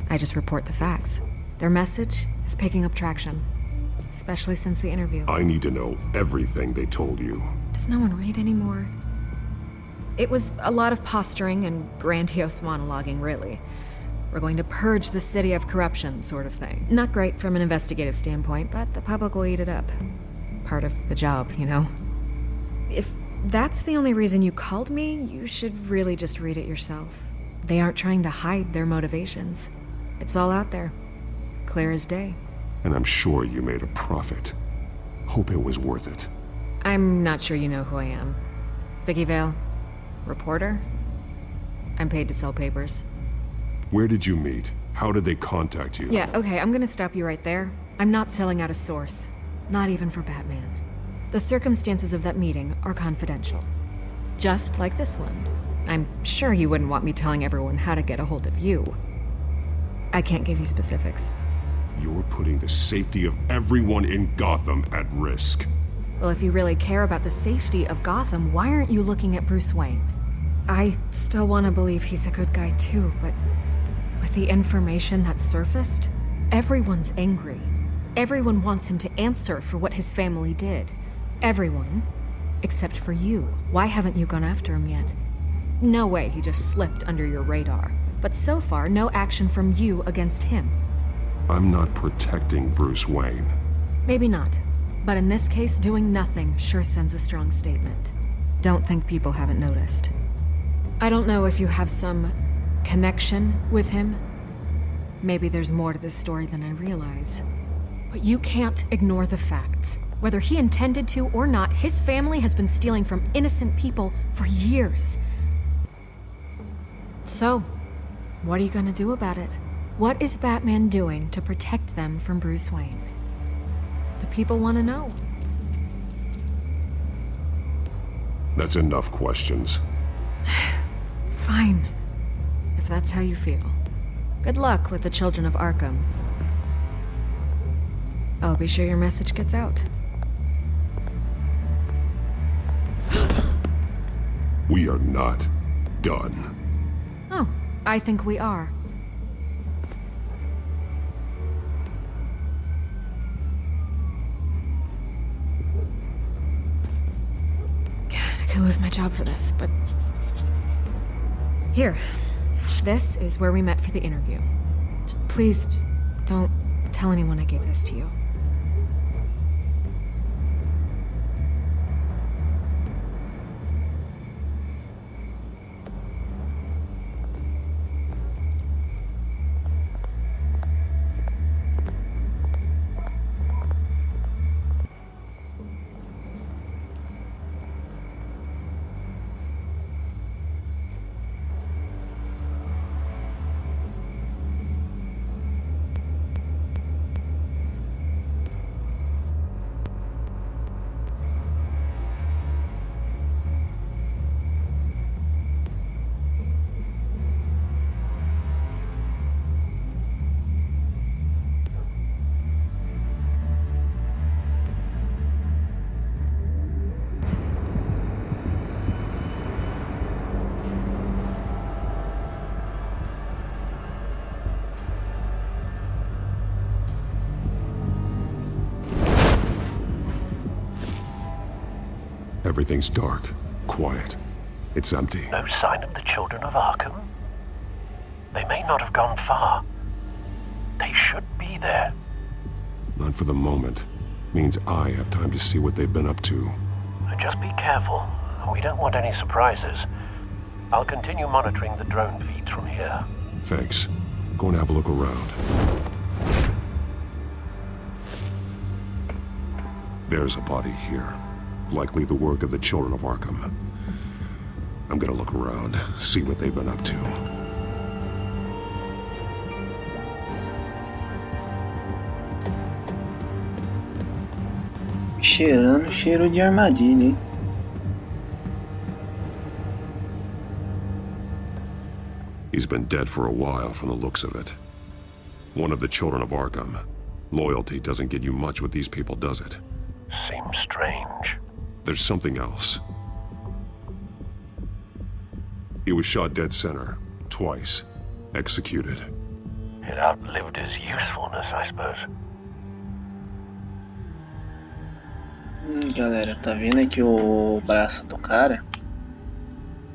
I just report the facts. Their message is picking up traction, especially since the interview. I need to know everything they told you. Does no one read anymore? It was a lot of posturing and grandiose monologuing, really. We're going to purge the city of corruption, sort of thing. Not great from an investigative standpoint, but the public will eat it up. Part of the job, you know? If that's the only reason you called me, you should really just read it yourself. They aren't trying to hide their motivations. It's all out there. Clear as day. And I'm sure you made a profit. Hope it was worth it. I'm not sure you know who I am. Vicky Vale. Reporter. I'm paid to sell papers. Where did you meet? How did they contact you? Yeah, okay, I'm gonna stop you right there. I'm not selling out a source. Not even for Batman. The circumstances of that meeting are confidential. Just like this one. I'm sure you wouldn't want me telling everyone how to get a hold of you. I can't give you specifics. You're putting the safety of everyone in Gotham at risk. Well, if you really care about the safety of Gotham, why aren't you looking at Bruce Wayne? I still want to believe he's a good guy too, but with the information that surfaced, everyone's angry. Everyone wants him to answer for what his family did. Everyone, except for you. Why haven't you gone after him yet? No way he just slipped under your radar. But so far, no action from you against him. I'm not protecting Bruce Wayne. Maybe not. But in this case, doing nothing sure sends a strong statement. Don't think people haven't noticed. I don't know if you have some connection with him. Maybe there's more to this story than I realize. But you can't ignore the facts. Whether he intended to or not, his family has been stealing from innocent people for years. So, what are you gonna do about it? What is Batman doing to protect them from Bruce Wayne? The people want to know. That's enough questions. Fine. If that's how you feel. Good luck with the Children of Arkham. I'll be sure your message gets out. We are not done. Oh, I think we are. God, I could lose my job for this, but... Here. This is where we met for the interview. Just please, don't tell anyone I gave this to you. Everything's dark, quiet. It's empty. No sign of the Children of Arkham? They may not have gone far. They should be there. Not for the moment. Means I have time to see what they've been up to. Just be careful. We don't want any surprises. I'll continue monitoring the drone feeds from here. Thanks. Go and have a look around. There's a body here. Likely the work of the Children of Arkham. I'm gonna look around, see what they've been up to. Cheirando cheiro de armadilha, hein? He's been dead for a while from the looks of it. One of the Children of Arkham. Loyalty doesn't get you much with these people, does it? Seems strange. There's something else. He was shot dead center, twice, executed. It outlived his usefulness, I suppose. Galera, tá vendo aqui o braço do cara?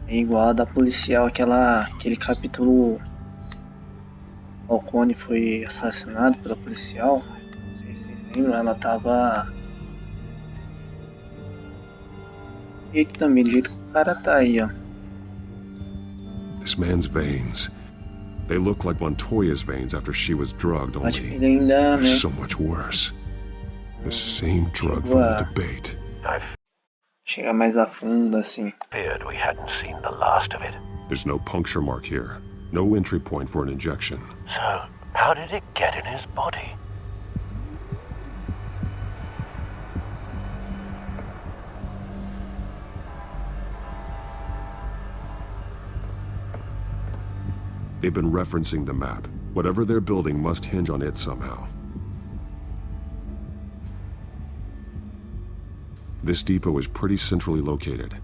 É igual a da policial, aquele capítulo. Falcone foi assassinado pela policial. Não sei se vocês lembram, ela tava. E aqui também, do jeito que o cara tá aí, ó. This man's veins. They look like Montoya's veins after she was drugged, Acho que only ele ainda, né? so much worse. The same drug from the debate. Chega mais a fundo, assim. Feared we hadn't seen the last of it. There's no puncture mark here. No entry point for an injection. So, how did it get in his body? They've been referencing the map. Whatever they're building must hinge on it somehow. This depot is pretty centrally located.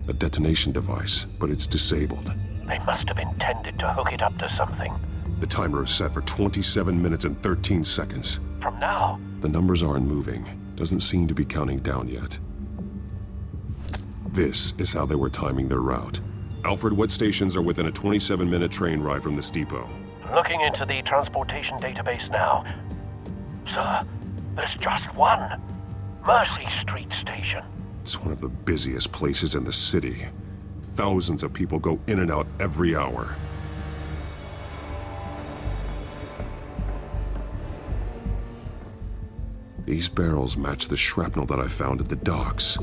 A detonation device, but it's disabled. They must have intended to hook it up to something. The timer is set for 27 minutes and 13 seconds. From now? The numbers aren't moving. Doesn't seem to be counting down yet. This is how they were timing their route. Alfred, what stations are within a 27-minute train ride from this depot? Looking into the transportation database now. Sir, there's just one. Mercy Street Station. It's one of the busiest places in the city. Thousands of people go in and out every hour. These barrels match the shrapnel that I found at the docks.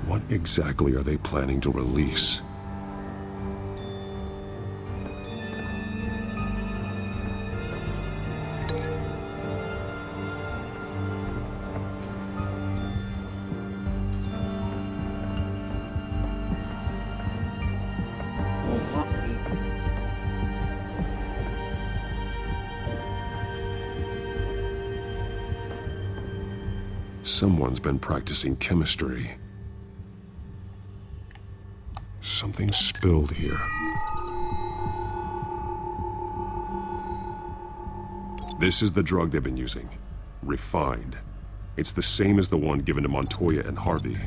What exactly are they planning to release? Someone's been practicing chemistry. Something spilled here. This is the drug they've been using. Refined. It's the same as the one given to Montoya and Harvey.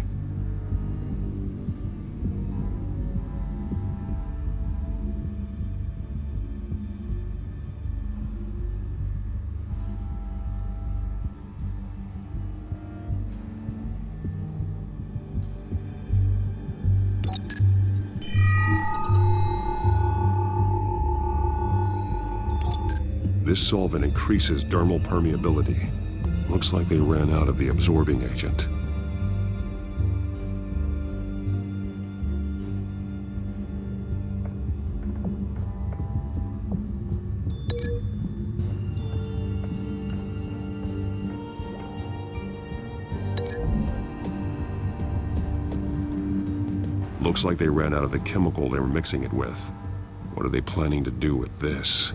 This solvent increases dermal permeability. Looks like they ran out of the absorbing agent. Looks like they ran out of the chemical they were mixing it with. What are they planning to do with this?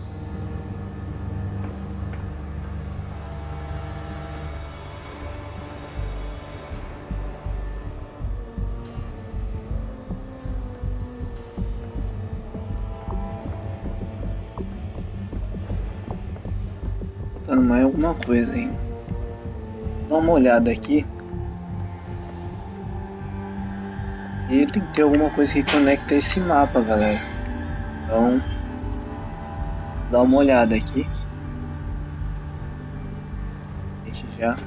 Faltando mais alguma coisa ainda. Dá uma olhada aqui. E tem que ter alguma coisa que conecta esse mapa, galera. Então, dá uma olhada aqui. A gente já...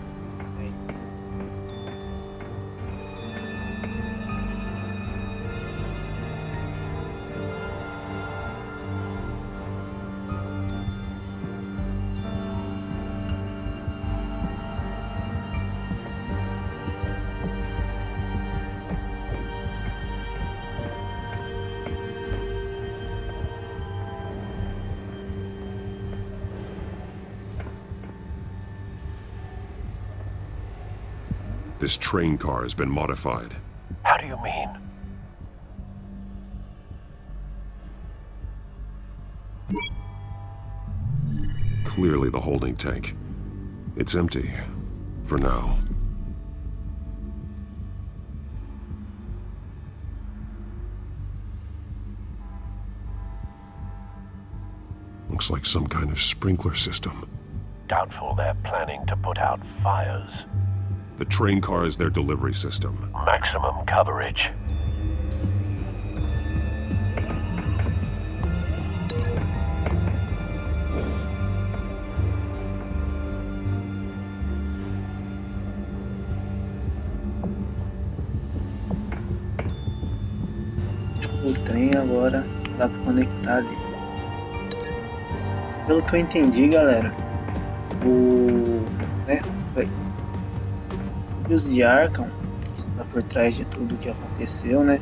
This train car has been modified. How do you mean? Clearly the holding tank. It's empty. For now. Looks like some kind of sprinkler system. Doubtful they're planning to put out fires. The train car is their delivery system. Maximum coverage. O trem agora dá pra conectar ali. Pelo que eu entendi, galera, os de Arkham, que está por trás de tudo que aconteceu, né?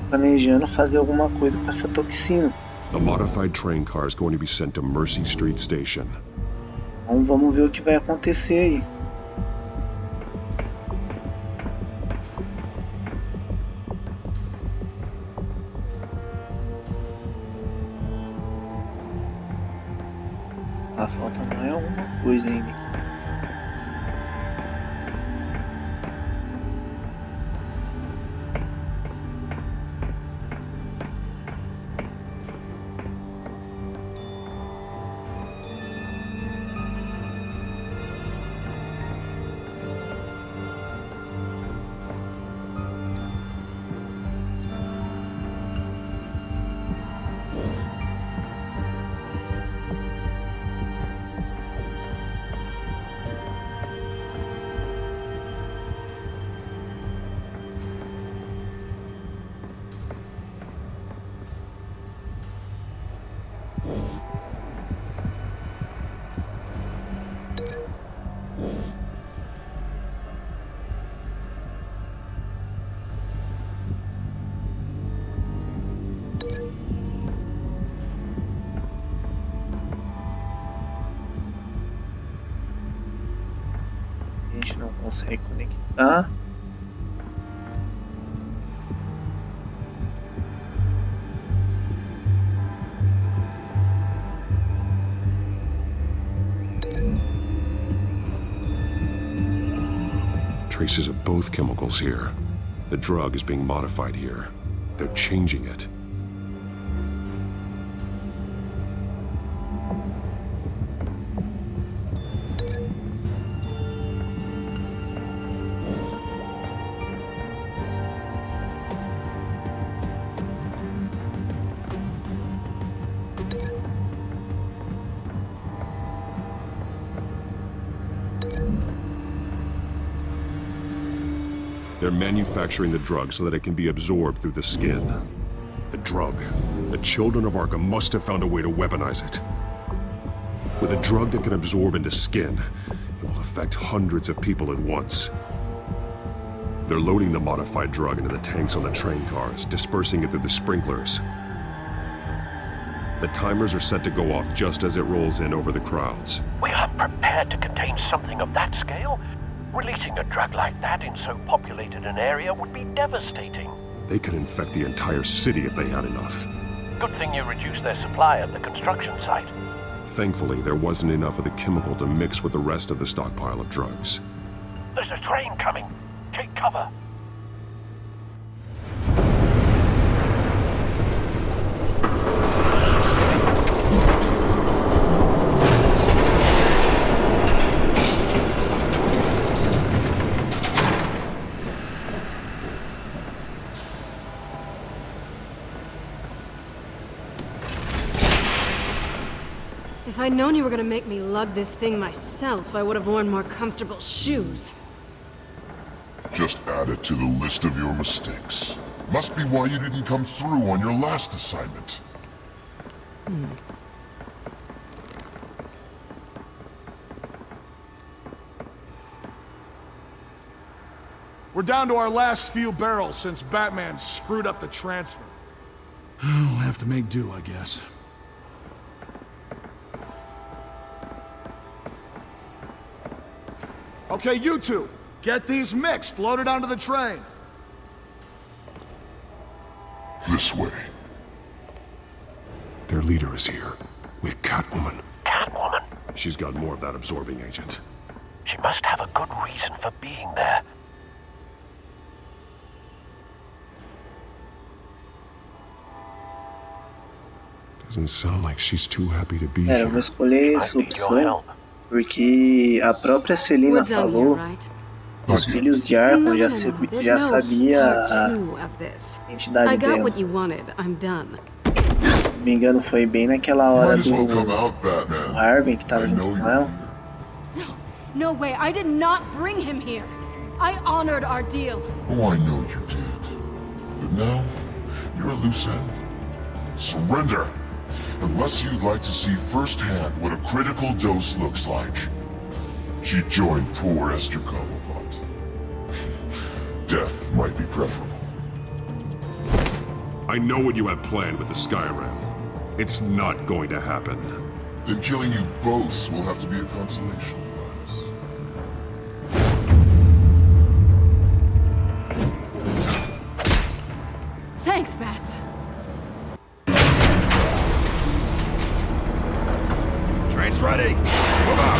Planejando fazer alguma coisa com essa toxina. A modified train car is going to be sent to Mercy Street Station. Então vamos ver o que vai acontecer aí. A falta não é alguma coisa ainda. gente não consegue conectar. Traces of both chemicals here. The drug is being modified here. They're changing it. They're manufacturing the drug so that it can be absorbed through the skin. The drug. The children of Arkham must have found a way to weaponize it. With a drug that can absorb into skin, it will affect hundreds of people at once. They're loading the modified drug into the tanks on the train cars, dispersing it through the sprinklers. The timers are set to go off just as it rolls in over the crowds. We aren't prepared to contain something of that scale. Releasing a drug like that in so populated an area would be devastating. They could infect the entire city if they had enough. Good thing you reduced their supply at the construction site. Thankfully, there wasn't enough of the chemical to mix with the rest of the stockpile of drugs. There's a train coming. Take cover. If I'd known you were gonna make me lug this thing myself, I would have worn more comfortable shoes. Just add it to the list of your mistakes. Must be why you didn't come through on your last assignment. We're down to our last few barrels since Batman screwed up the transfer. We'll have to make do, I guess. Okay, you two, get these mixed, loaded onto the train. This way. Their leader is here, with Catwoman. Catwoman? She's got more of that absorbing agent. She must have a good reason for being there. Doesn't sound like she's too happy to be Eu here. vou escolher essa opção porque a própria Selina falou que os filhos de Arkham já sabia a identidade dela. Se não me engano, foi bem naquela hora do Harvey que tava junto com ela. No way, I did not bring him here. I honored our deal. Oh, I know you did. But now, you're a loose end. Surrender! Unless you'd like to see firsthand what a critical dose looks like. She joined poor Esther Cobblepot. Death might be preferable. I know what you have planned with the Skyrim. It's not going to happen. Then killing you both will have to be a consolation prize. Thanks, Bats. Train's ready. Move out.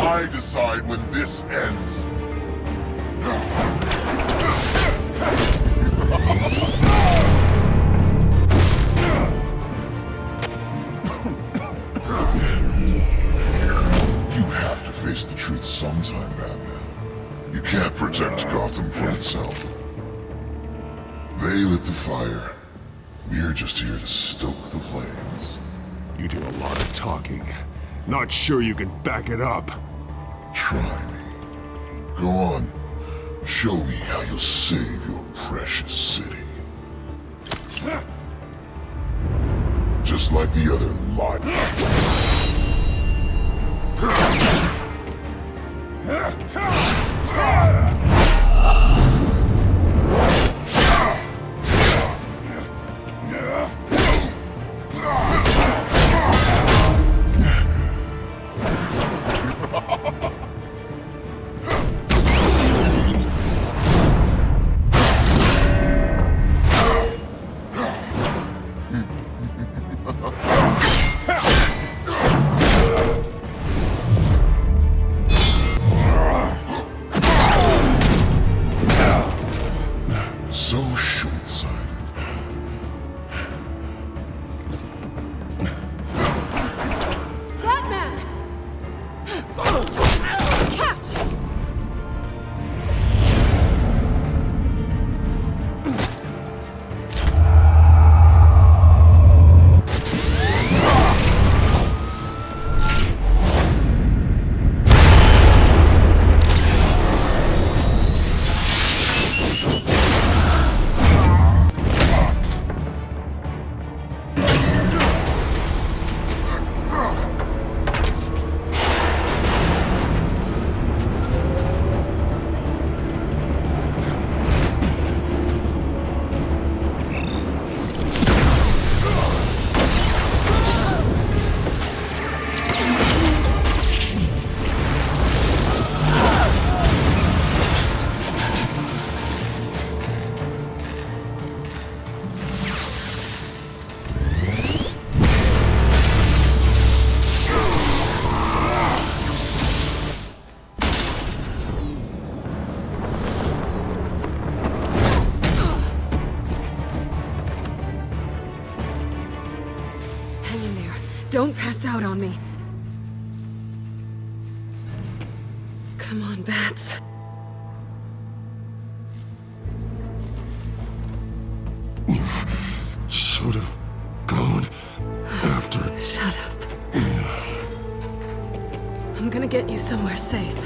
I decide when this ends. You have to face the truth sometime, Batman. You can't protect Gotham from itself. They lit the fire. We're just here to stoke the flames. You do a lot of talking. Not sure you can back it up. Try me. Go on. Show me how you'll save your precious city. Just like the other so short-sighted. Batman! Catch! Hang in there. Don't pass out on me. Come on, Bats. Should have gone after. Shut up. I'm gonna get you somewhere safe.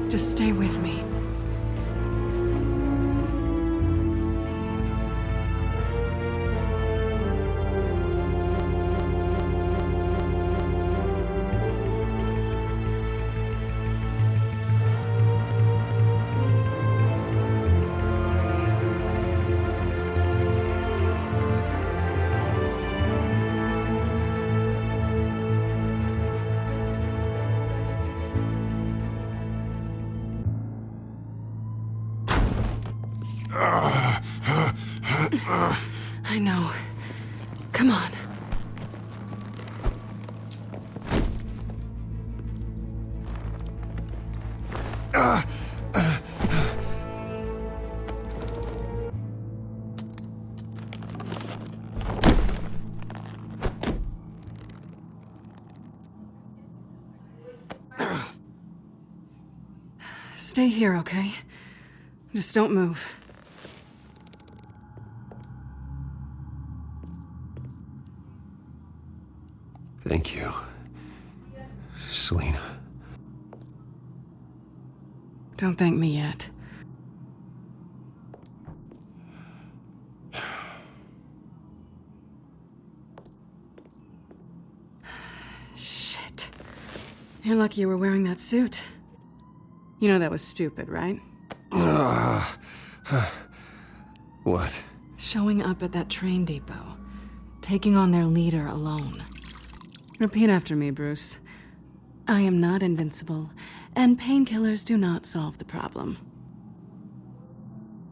Just stay with me. I know. Come on. Stay here, okay? Just don't move. Thank you, Selina. Don't thank me yet. Shit. You're lucky you were wearing that suit. You know that was stupid, right? What? Showing up at that train depot. Taking on their leader alone. Repeat after me, Bruce. I am not invincible, and painkillers do not solve the problem.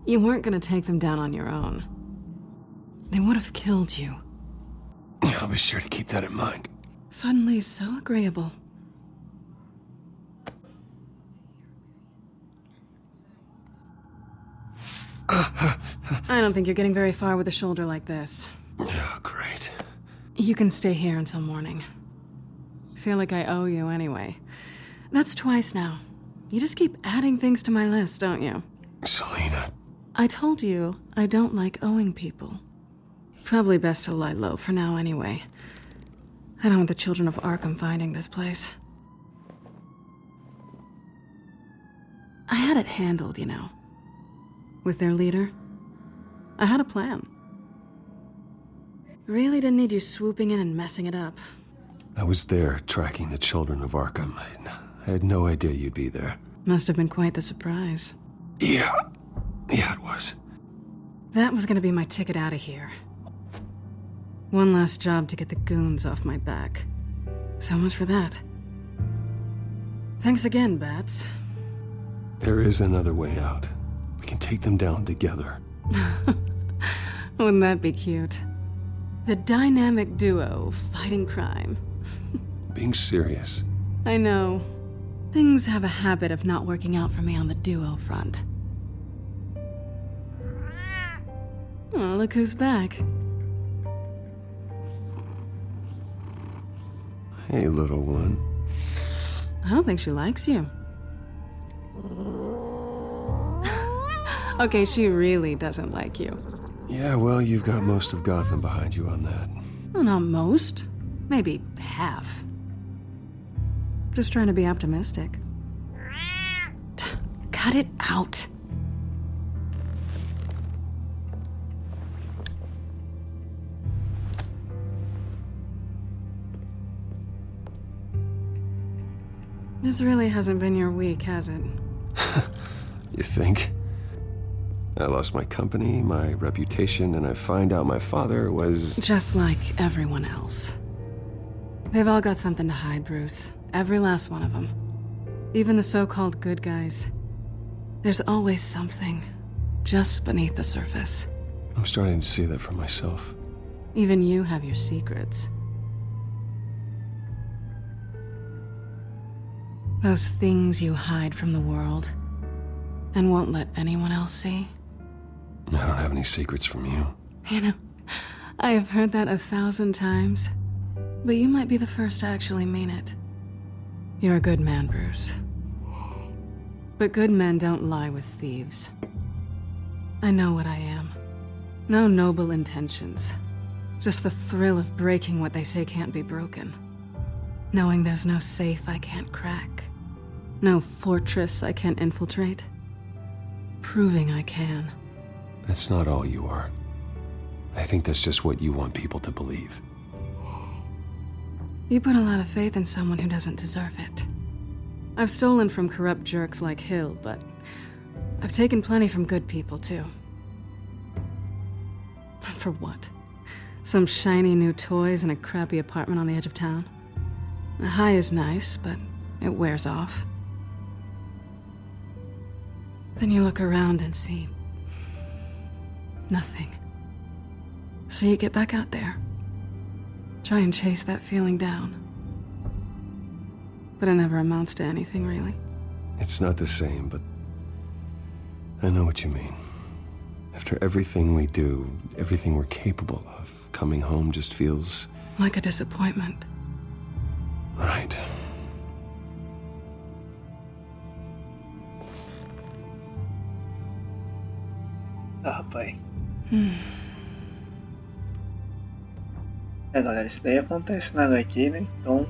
You weren't gonna take them down on your own. They would have killed you. I'll be sure to keep that in mind. Suddenly so agreeable. I don't think you're getting very far with a shoulder like this. Oh, great. You can stay here until morning. Feel like I owe you anyway. That's twice now. You just keep adding things to my list, don't you? Selena. I told you I don't like owing people. Probably best to lie low for now anyway. I don't want the children of Arkham finding this place. I had it handled, you know. With their leader. I had a plan. Really didn't need you swooping in and messing it up. I was there tracking the children of Arkham. I had no idea you'd be there. Must have been quite the surprise. Yeah, it was. That was gonna be my ticket out of here. One last job to get the goons off my back. So much for that. Thanks again, Bats. There is another way out. We can take them down together. Wouldn't that be cute? The dynamic duo fighting crime. Being serious. I know. Things have a habit of not working out for me on the duo front. Oh, look who's back. Hey, little one. I don't think she likes you. Okay, she really doesn't like you. Yeah, well, you've got most of Gotham behind you on that. Well, not most. Maybe half. Just trying to be optimistic. Cut it out. This really hasn't been your week, has it? You think? I lost my company, my reputation, and I find out my father was... Just like everyone else. They've all got something to hide, Bruce. Every last one of them. Even the so-called good guys. There's always something just beneath the surface. I'm starting to see that for myself. Even you have your secrets. Those things you hide from the world and won't let anyone else see. I don't have any secrets from you. You know, I have heard that 1,000 times, but you might be the first to actually mean it. You're a good man, Bruce. But good men don't lie with thieves. I know what I am. No noble intentions. Just the thrill of breaking what they say can't be broken. Knowing there's no safe I can't crack. No fortress I can't infiltrate. Proving I can. That's not all you are. I think that's just what you want people to believe. You put a lot of faith in someone who doesn't deserve it. I've stolen from corrupt jerks like Hill, but I've taken plenty from good people, too. For what? Some shiny new toys and a crappy apartment on the edge of town? The high is nice, but it wears off. Then you look around and see nothing. So you get back out there. Try and chase that feeling down. But it never amounts to anything, really. It's not the same, but I know what you mean. After everything we do, everything we're capable of, coming home just feels... like a disappointment. Right. Ah, pai. É, galera, isso daí acontece na HQ, né? Então, todo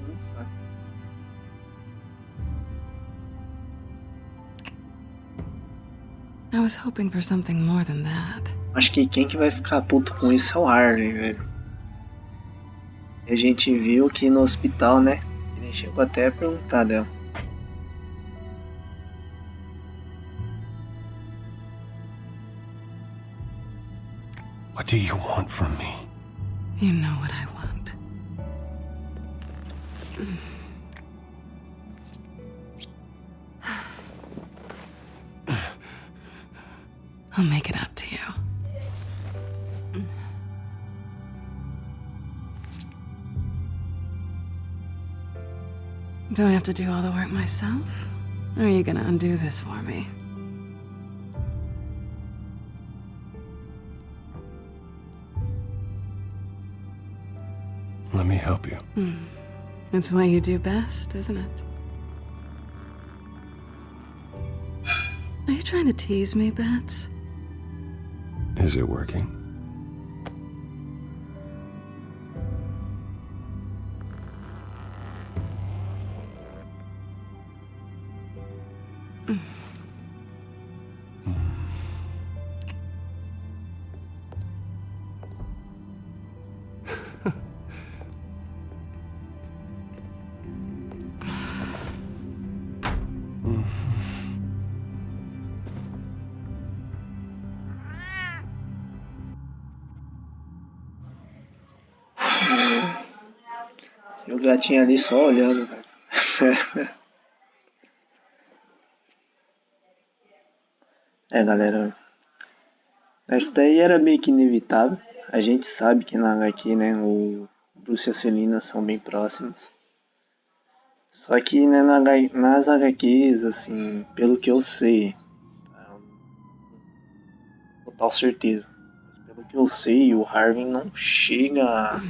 mundo sabe. I was hoping for something more than that. Acho que quem que vai ficar puto com isso é o Harvey, velho. E a gente viu que no hospital, né? Ele chegou até a perguntar dela. What do you want from me? You know what I want. I'll make it up to you. Do I have to do all the work myself? Or are you gonna undo this for me? let me help you. It's what you do best, isn't it? Are you trying to tease me, Bats? Is it working? E o gatinho ali só olhando, cara. Galera. Isso daí era meio que inevitável. A gente sabe que na HQ, né, o Bruce e a Selina são bem próximos. Só que, né, nas HQs, assim, pelo que eu sei, total certeza, mas pelo que eu sei, o Harvey não chega a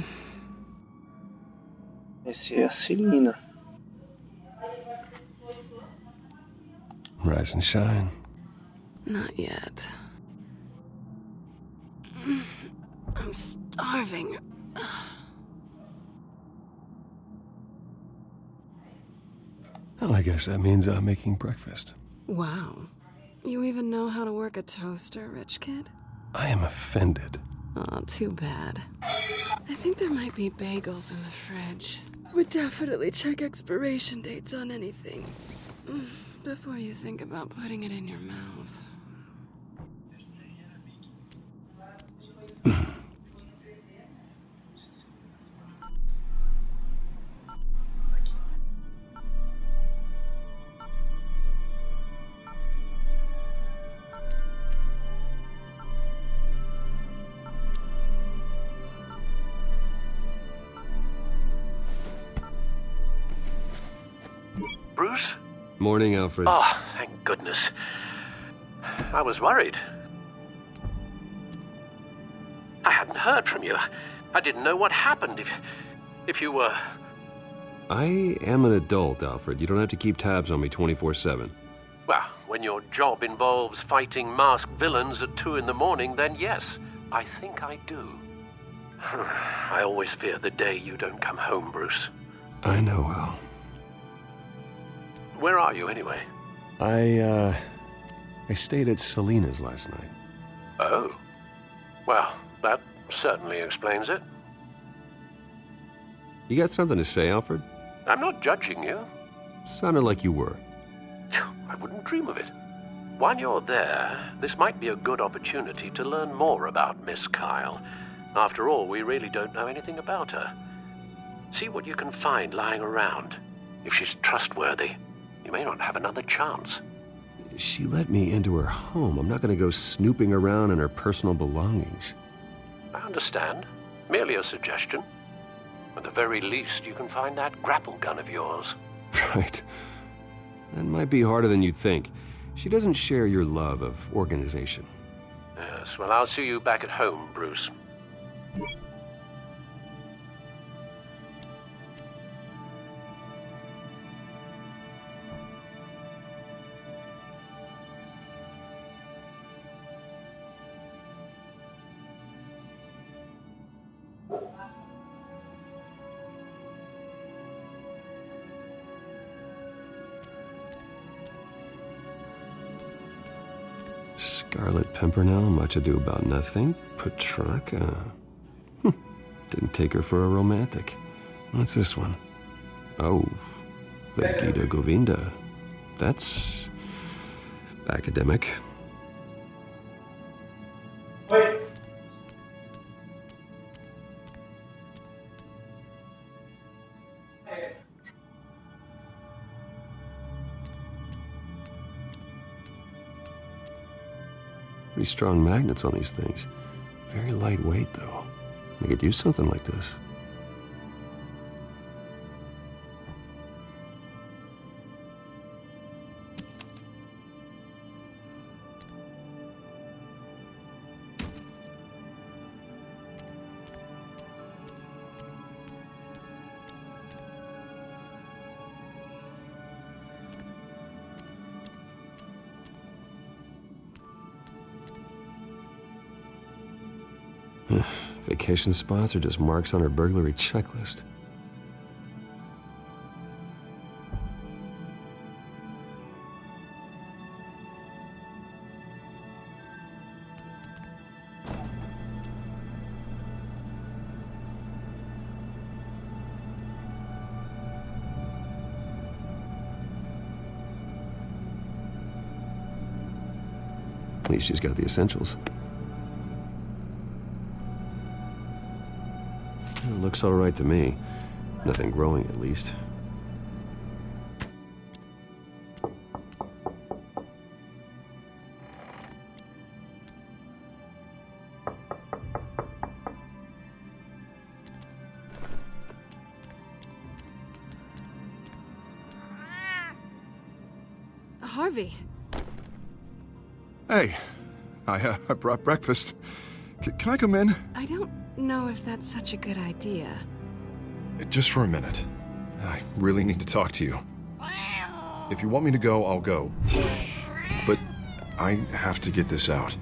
conhecer a Selina. Rise and shine. Not yet. I'm starving. Well, I guess that means I'm making breakfast. Wow. You even know how to work a toaster, rich kid? I am offended. Oh, too bad. I think there might be bagels in the fridge. Would definitely check expiration dates on anything before you think about putting it in your mouth. Bruce? Morning, Alfred. Oh, thank goodness. I was worried. I hadn't heard from you. I didn't know what happened if you were... I am an adult, Alfred. You don't have to keep tabs on me 24/7. Well, when your job involves fighting masked villains at 2 in the morning, then yes, I think I do. I always fear the day you don't come home, Bruce. I know, Al. Where are you, anyway? I stayed at Selina's last night. Oh. Well, that certainly explains it. You got something to say, Alfred? I'm not judging you. Sounded like you were. I wouldn't dream of it. While you're there, this might be a good opportunity to learn more about Miss Kyle. After all, we really don't know anything about her. See what you can find lying around. If she's trustworthy, you may not have another chance. She let me into her home. I'm not going to go snooping around in her personal belongings. I understand. Merely a suggestion. At the very least, you can find that grapple gun of yours. Right. That might be harder than you'd think. She doesn't share your love of organization. Yes, well, I'll see you back at home, Bruce. Scarlet Pimpernel, Much Ado About Nothing, Petrarca. Didn't take her for a romantic. What's this one? Oh, the Gita Govinda. That's academic. Pretty strong magnets on these things. Very lightweight, though. I could use something like this. Vacation spots are just marks on her burglary checklist. At least she's got the essentials. It looks all right to me. Nothing growing, at least. Harvey. Hey, I brought breakfast. Can I come in? I don't know if that's such a good idea. Just for a minute. I really need to talk to you. If you want me to go, I'll go. But I have to get this out.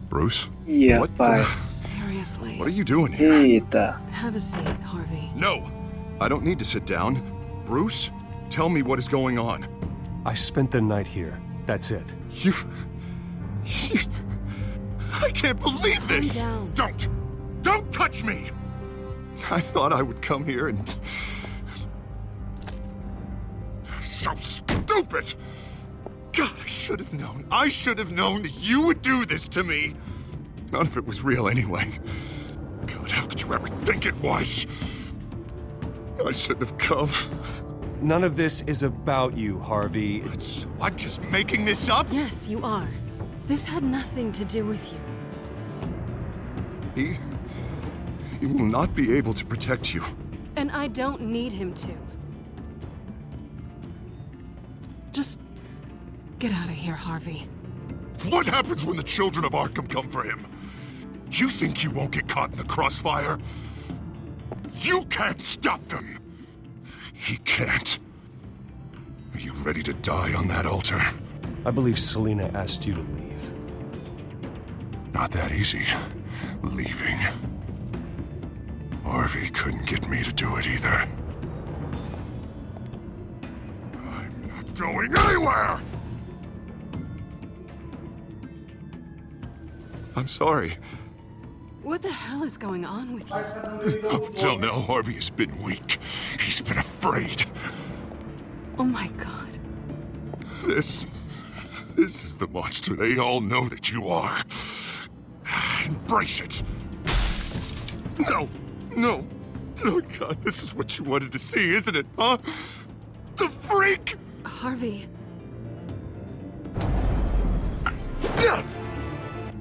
Bruce? Yeah, what bye. Seriously. What are you doing here? Eita. Have a seat, Harvey. No! I don't need to sit down. Bruce, tell me what is going on. I spent the night here. That's it. You... I can't believe this! Calm down. Don't touch me! I thought I would come here and... So stupid! God, I should have known. I should have known that you would do this to me. None of it was real anyway. God, how could you ever think it was? I shouldn't have come. None of this is about you, Harvey. So I'm just making this up? Yes, you are. This had nothing to do with you. He will not be able to protect you. And I don't need him to. Just get out of here, Harvey. What happens when the children of Arkham come for him? You think you won't get caught in the crossfire? You can't stop them! He can't. Are you ready to die on that altar? I believe Selina asked you to leave. Not that easy. Leaving. Harvey couldn't get me to do it either. I'm not going anywhere! I'm sorry. What the hell is going on with you? Up until now, Harvey has been weak. He's been afraid. Oh my God. This is the monster they all know that you are. Embrace it. No. Oh God, this is what you wanted to see, isn't it, huh? The freak! Harvey.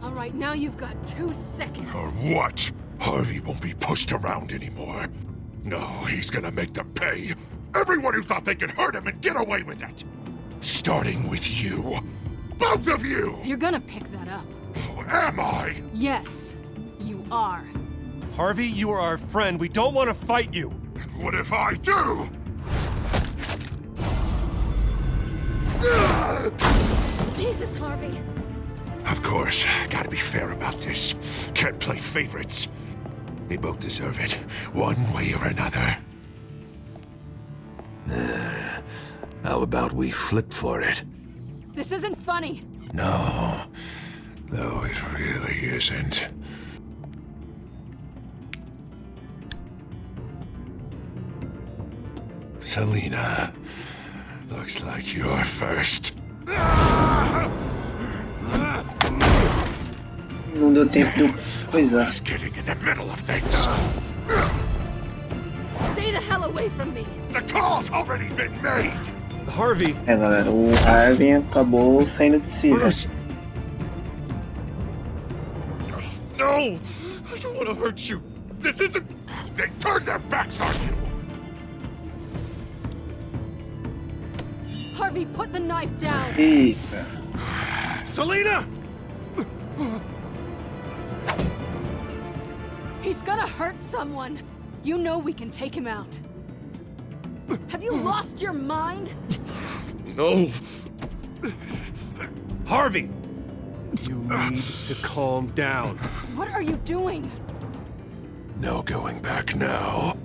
All right, now you've got 2 seconds. Or what? Harvey won't be pushed around anymore. No, he's gonna make them pay. Everyone who thought they could hurt him and get away with it. Starting with you. Both of you! You're gonna pick that up. Oh, am I? Yes, you are. Harvey, you are our friend. We don't want to fight you. And what if I do? Jesus, Harvey. Of course, gotta be fair about this. Can't play favorites. They both deserve it, one way or another. How about we flip for it? This isn't funny. No, it really isn't. Selina, looks like you're first. Não deu tempo de eu coisar. He's getting in the middle of things. Stay the hell away from me. The call's already been made. Harvey. É, galera, o Harvey acabou saindo de si, né? No! I don't want to hurt you. This isn't... They turned their backs on you. Harvey, put the knife down. Eita. Selina! He's gonna hurt someone. You know we can take him out. Have you lost your mind? No. Harvey! You need to calm down. What are you doing? No going back now.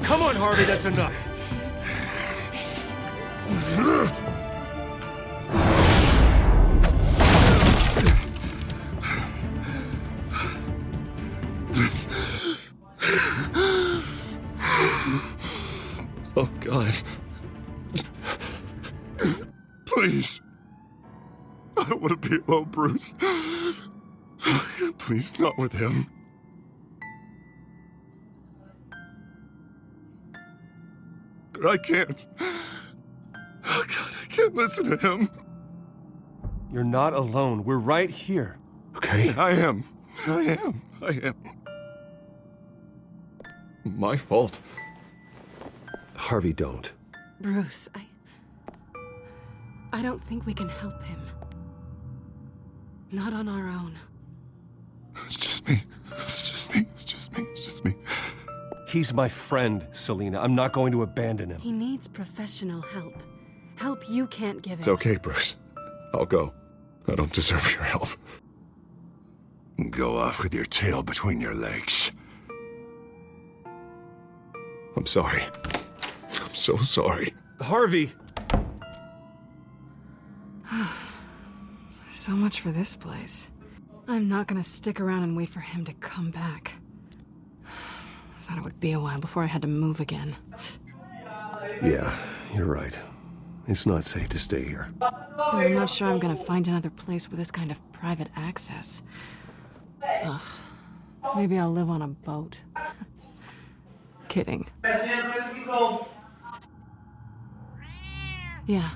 Come on, Harvey, that's enough. Oh, God. Please. I don't want to be alone, Bruce. Please, not with him. But I can't. Oh, God, I can't listen to him. You're not alone. We're right here. Okay? I am. My fault. Harvey, don't. Bruce, I don't think we can help him. Not on our own. It's just me. He's my friend, Selina. I'm not going to abandon him. He needs professional help. Help you can't give him. It's okay, Bruce. I'll go. I don't deserve your help. Go off with your tail between your legs. I'm sorry. I'm so sorry. Harvey! So much for this place. I'm not gonna stick around and wait for him to come back. Thought it would be a while before I had to move again. Yeah, you're right. It's not safe to stay here. I'm not sure I'm gonna find another place with this kind of private access. Ugh. Maybe I'll live on a boat. Kidding. Yeah,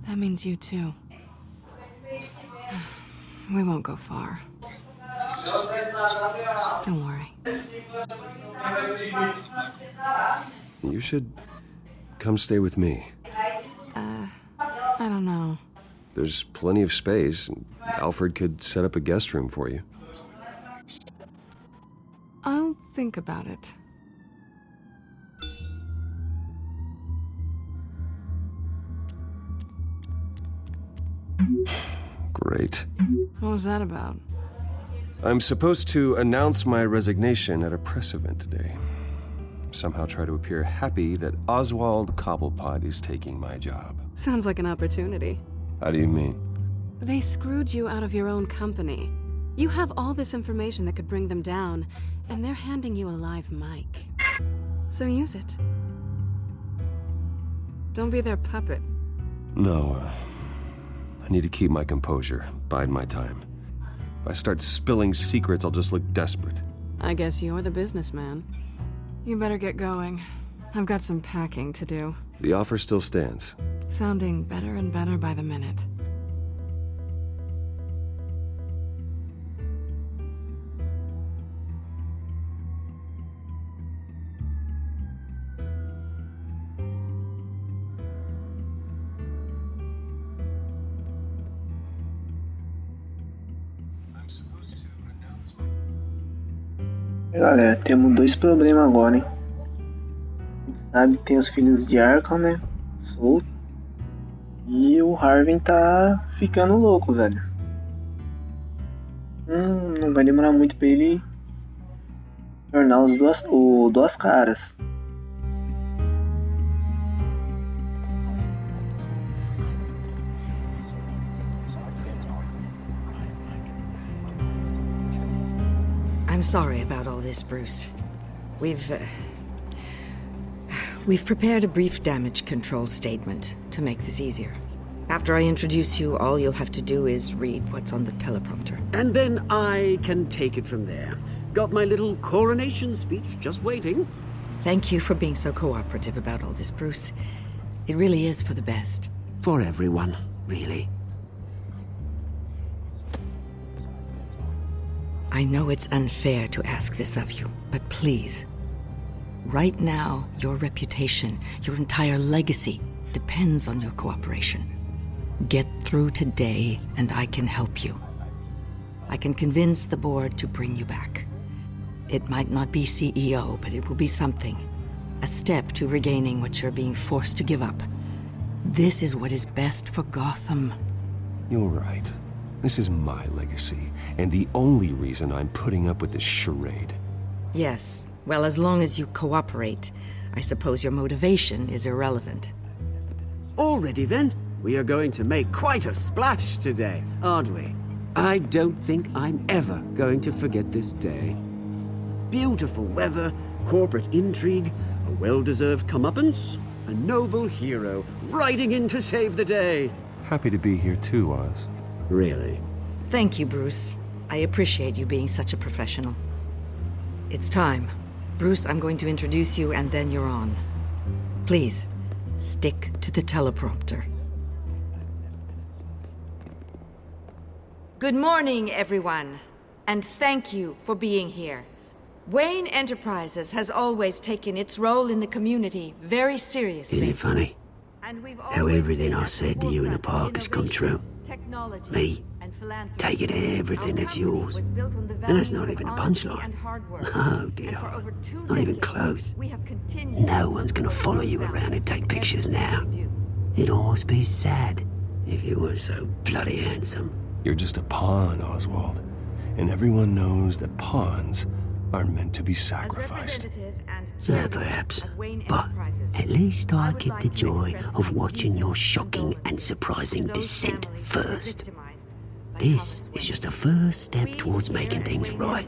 that means you too. We won't go far. Don't worry. You should come stay with me. I don't know. There's plenty of space. Alfred could set up a guest room for you. I'll think about it. Great. What was that about? I'm supposed to announce my resignation at a press event today. Somehow try to appear happy that Oswald Cobblepot is taking my job. Sounds like an opportunity. How do you mean? They screwed you out of your own company. You have all this information that could bring them down, and they're handing you a live mic. So use it. Don't be their puppet. No, I need to keep my composure, bide my time. If I start spilling secrets, I'll just look desperate. I guess you're the businessman. You better get going. I've got some packing to do. The offer still stands. Sounding better and better by the minute. Galera, temos dois problemas agora, hein? A gente sabe que tem os filhos de Arkham, né? Solto. E o Harvey tá ficando louco, velho. Não vai demorar muito pra ele tornar o Duas Caras. I'm sorry about all this, Bruce. We've prepared a brief damage control statement to make this easier. After I introduce you, all you'll have to do is read what's on the teleprompter. And then I can take it from there. Got my little coronation speech just waiting. Thank you for being so cooperative about all this, Bruce. It really is for the best. For everyone, really. I know it's unfair to ask this of you, but please. Right now, your reputation, your entire legacy, depends on your cooperation. Get through today, and I can help you. I can convince the board to bring you back. It might not be CEO, but it will be something. A step to regaining what you're being forced to give up. This is what is best for Gotham. You're right. This is my legacy, and the only reason I'm putting up with this charade. Yes. Well, as long as you cooperate, I suppose your motivation is irrelevant. Already then, we are going to make quite a splash today, aren't we? I don't think I'm ever going to forget this day. Beautiful weather, corporate intrigue, a well-deserved comeuppance, a noble hero riding in to save the day. Happy to be here too, Oz. Really? Thank you, Bruce. I appreciate you being such a professional. It's time. Bruce, I'm going to introduce you and then you're on. Please, stick to the teleprompter. Good morning, everyone, and thank you for being here. Wayne Enterprises has always taken its role in the community very seriously. Isn't it funny? How everything I said to you in the park has come true. Me, taking everything that's yours. And that's not even a punchline. Oh dear, not even close. No one's gonna follow you around and take pictures now. It'd almost be sad if you were so bloody handsome. You're just a pawn, Oswald. And everyone knows that pawns are meant to be sacrificed. Yeah, perhaps. But at least I get the joy of watching your shocking and surprising descent first. This is just a first step towards making things right.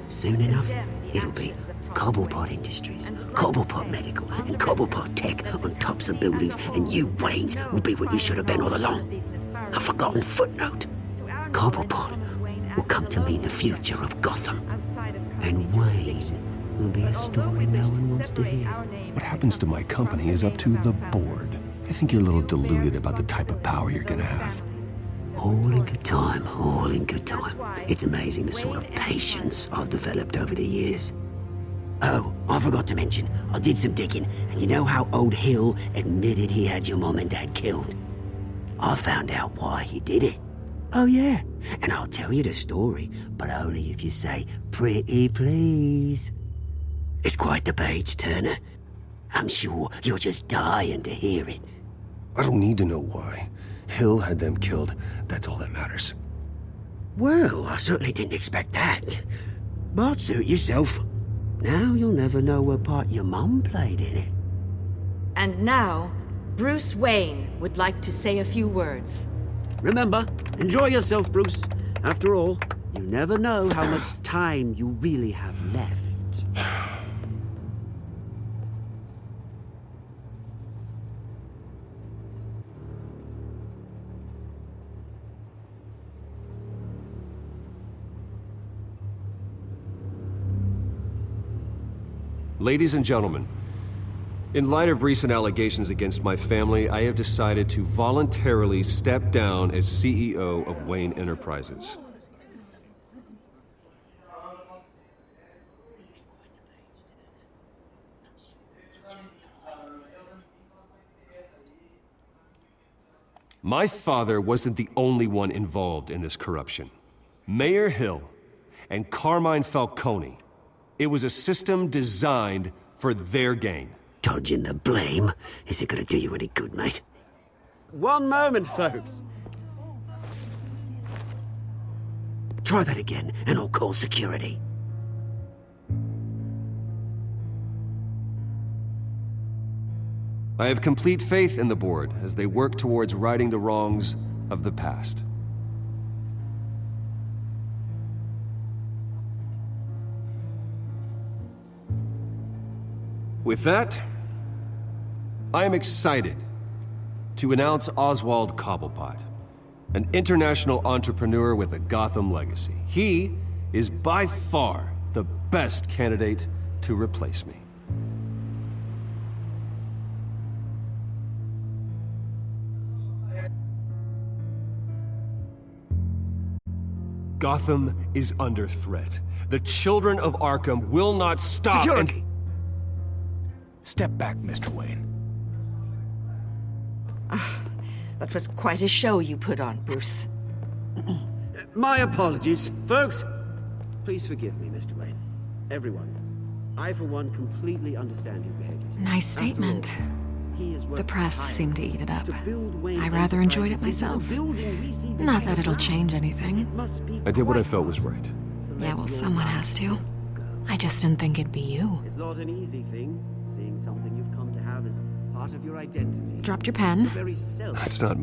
Soon enough, it'll be Cobblepot Industries, Cobblepot Medical, and Cobblepot Tech on tops of buildings, and you, Waynes, will be what you should have been all along. A forgotten footnote. Cobblepot will come to mean the future of Gotham. And Wayne will be a story no one wants to hear. What happens to my company is up to the board. I think you're a little deluded about the type of power you're gonna have. All in good time, all in good time. It's amazing the sort of patience I've developed over the years. Oh, I forgot to mention, I did some digging, and you know how old Hill admitted he had your mom and dad killed? I found out why he did it. Oh yeah, and I'll tell you the story, but only if you say, pretty please. It's quite the page, Turner. I'm sure you're just dying to hear it. I don't need to know why. Hill had them killed. That's all that matters. Well, I certainly didn't expect that. But suit yourself. Now you'll never know what part your mum played in it. And now, Bruce Wayne would like to say a few words. Remember, enjoy yourself, Bruce. After all, you never know how much time you really have left. Ladies and gentlemen, in light of recent allegations against my family, I have decided to voluntarily step down as CEO of Wayne Enterprises. My father wasn't the only one involved in this corruption. Mayor Hill and Carmine Falcone. It was a system designed for their gain. Dodging the blame isn't gonna do you any good, mate. One moment, folks. Try that again, and I'll call security. I have complete faith in the board as they work towards righting the wrongs of the past. With that, I am excited to announce Oswald Cobblepot, an international entrepreneur with a Gotham legacy. He is by far the best candidate to replace me. Gotham is under threat. The children of Arkham will not stop. Security! Step back, Mr. Wayne. That was quite a show you put on, Bruce. My apologies, folks. Please forgive me, Mr. Wayne. everyone. I, for one, completely understand his behavior today. Nice statement. The press seemed to eat it up. I rather enjoyed it myself. Not that it'll change anything. I did what I felt was right. Yeah, well, someone has to. I just didn't think it'd be you. It's not an easy thing, seeing something you've come to have as part of your identity. Dropped your pen. That's not...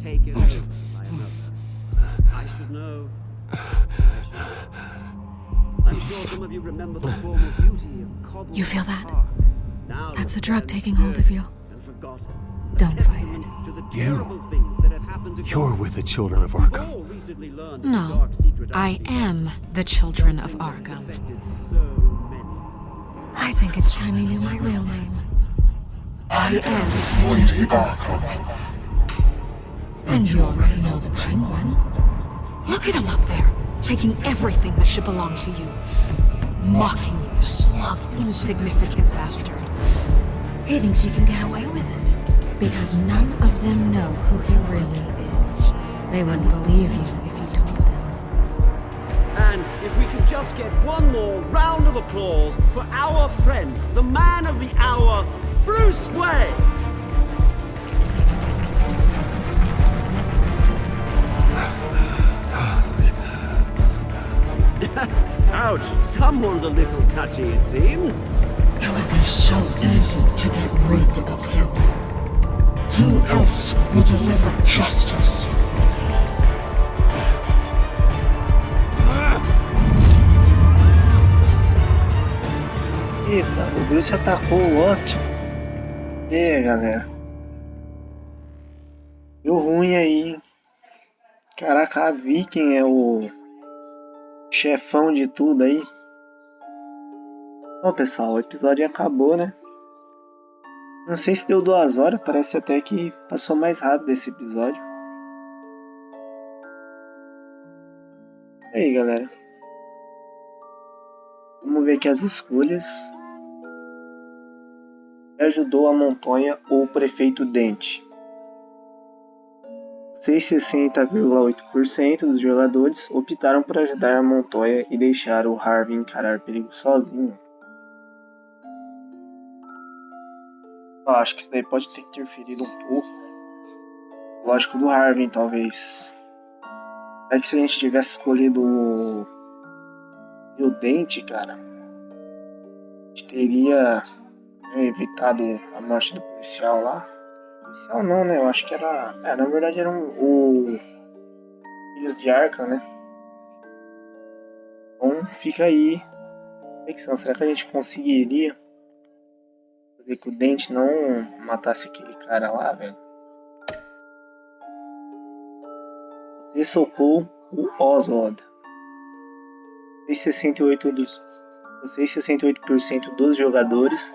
Taken over by another. I should know. I'm sure some of you remember the former beauty of Cobble. You feel that? Park. Now That's the drug taking hold of you. and forgotten. Don't fight it. To the terrible things that have happened to You're with the children of Arkham. all recently learned No, I am the children of Arkham. I think it's time you knew my real name. I am Lady Arkham. And you already know the Penguin. Look at him up there, taking everything that should belong to you. Mocking you, smug, insignificant bastard. He thinks he can get away with it, because none of them know who he really is. They wouldn't believe you if you told them. And if we could just get one more round of applause for our friend, the man of the hour, Bruce Wayne! Ouch, someone's a little touchy, it seems. It would be so easy to get rid of him. Who else will deliver justice? Eita, o Bruce atacou o Lost. E aí, galera? Deu ruim aí, hein? Caraca, a Viking é o chefão de tudo aí. Bom, pessoal, o episódio acabou, né? Não sei se deu 2 horas, parece até que passou mais rápido esse episódio. E aí, galera? Vamos ver aqui as escolhas. Ajudou a Montanha ou o Prefeito Dente? 60,8% dos jogadores optaram por ajudar a Montoya e deixar o Harvey encarar perigo sozinho. Eu acho que isso daí pode ter interferido um pouco. Lógico, do Harvey, talvez. É que se a gente tivesse escolhido o Dente, cara, a gente teria evitado a morte do policial lá. Policial não, né? Eu acho que era... na verdade eram o Filhos de Arkham, né? Então fica aí a reflexão. Será que a gente conseguiria fazer que o Dente não matasse aquele cara lá, velho? Você socou o Oswald. 68% dos jogadores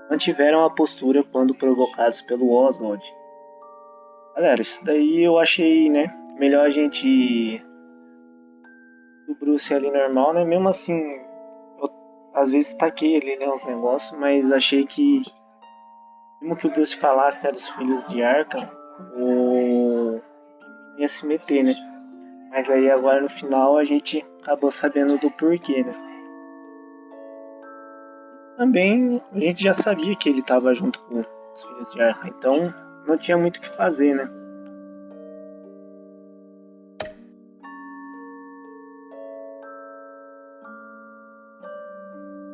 mantiveram a postura quando provocados pelo Oswald. Galera, isso daí eu achei, né? Melhor a gente... O Bruce ali normal, né? Mesmo assim, eu às vezes taquei ali, né? Uns negócios, mas achei que... Mesmo que o Bruce falasse, né? Dos Filhos de Arkham, o... ia se meter, né? Mas aí agora no final a gente acabou sabendo do porquê, né? Também a gente já sabia que ele estava junto com os Filhos de Arkham, então não tinha muito o que fazer, né?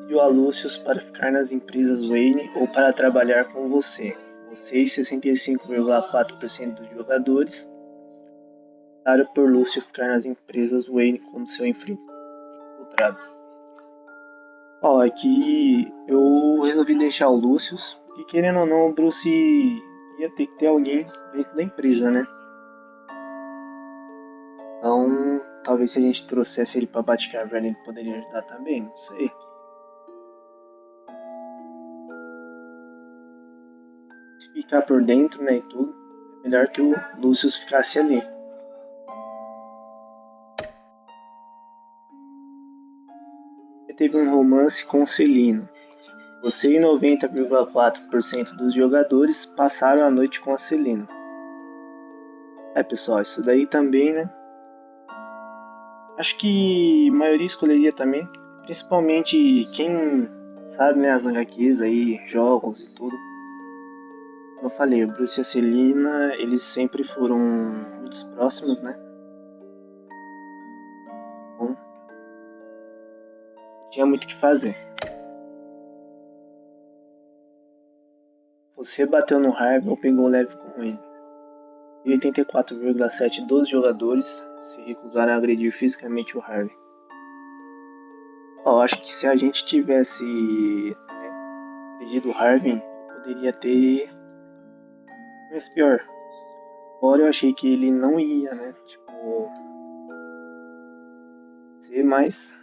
Pediu a Lucius para ficar nas empresas Wayne ou para trabalhar com você. Vocês, 65,4% dos jogadores, optaram por Lucius ficar nas empresas Wayne como seu infiltrado. Ó, aqui eu resolvi deixar o Lucius, porque querendo ou não, o Bruce ia ter que ter alguém dentro da empresa, né? Então, talvez se a gente trouxesse ele pra Batcaverna, ele poderia ajudar também, não sei. Se ficar por dentro, né, e tudo, é melhor que o Lucius ficasse ali. Teve um romance com Celino. Você e 90,4% dos jogadores passaram a noite com a Celino. Pessoal, isso daí também, né? Acho que a maioria escolheria também. principalmente quem sabe, né, as HQs aí, jogos e tudo. Como eu falei, o Bruce e a Selina, eles sempre foram muito próximos, né? Então, tinha muito o que fazer. Você bateu no Harvey ou pegou leve com ele. E 84,7% dos jogadores se recusaram a agredir fisicamente o Harvey. Eu acho que se a gente tivesse, né, agredido o Harvey, poderia ter... Mas pior, agora eu achei que ele não ia, né? Tipo... ser mais...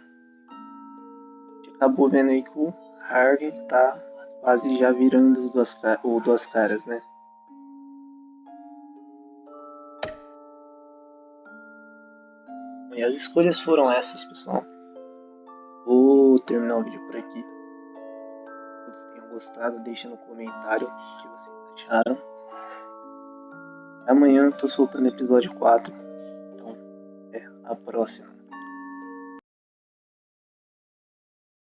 A gente acabou vendo aí que o Harvey tá quase já virando os duas caras, né? E as escolhas foram essas, pessoal. Vou terminar o vídeo por aqui. Se todos tenham gostado, deixa no comentário o que vocês acharam. Amanhã eu tô soltando episódio 4. Então, a próxima.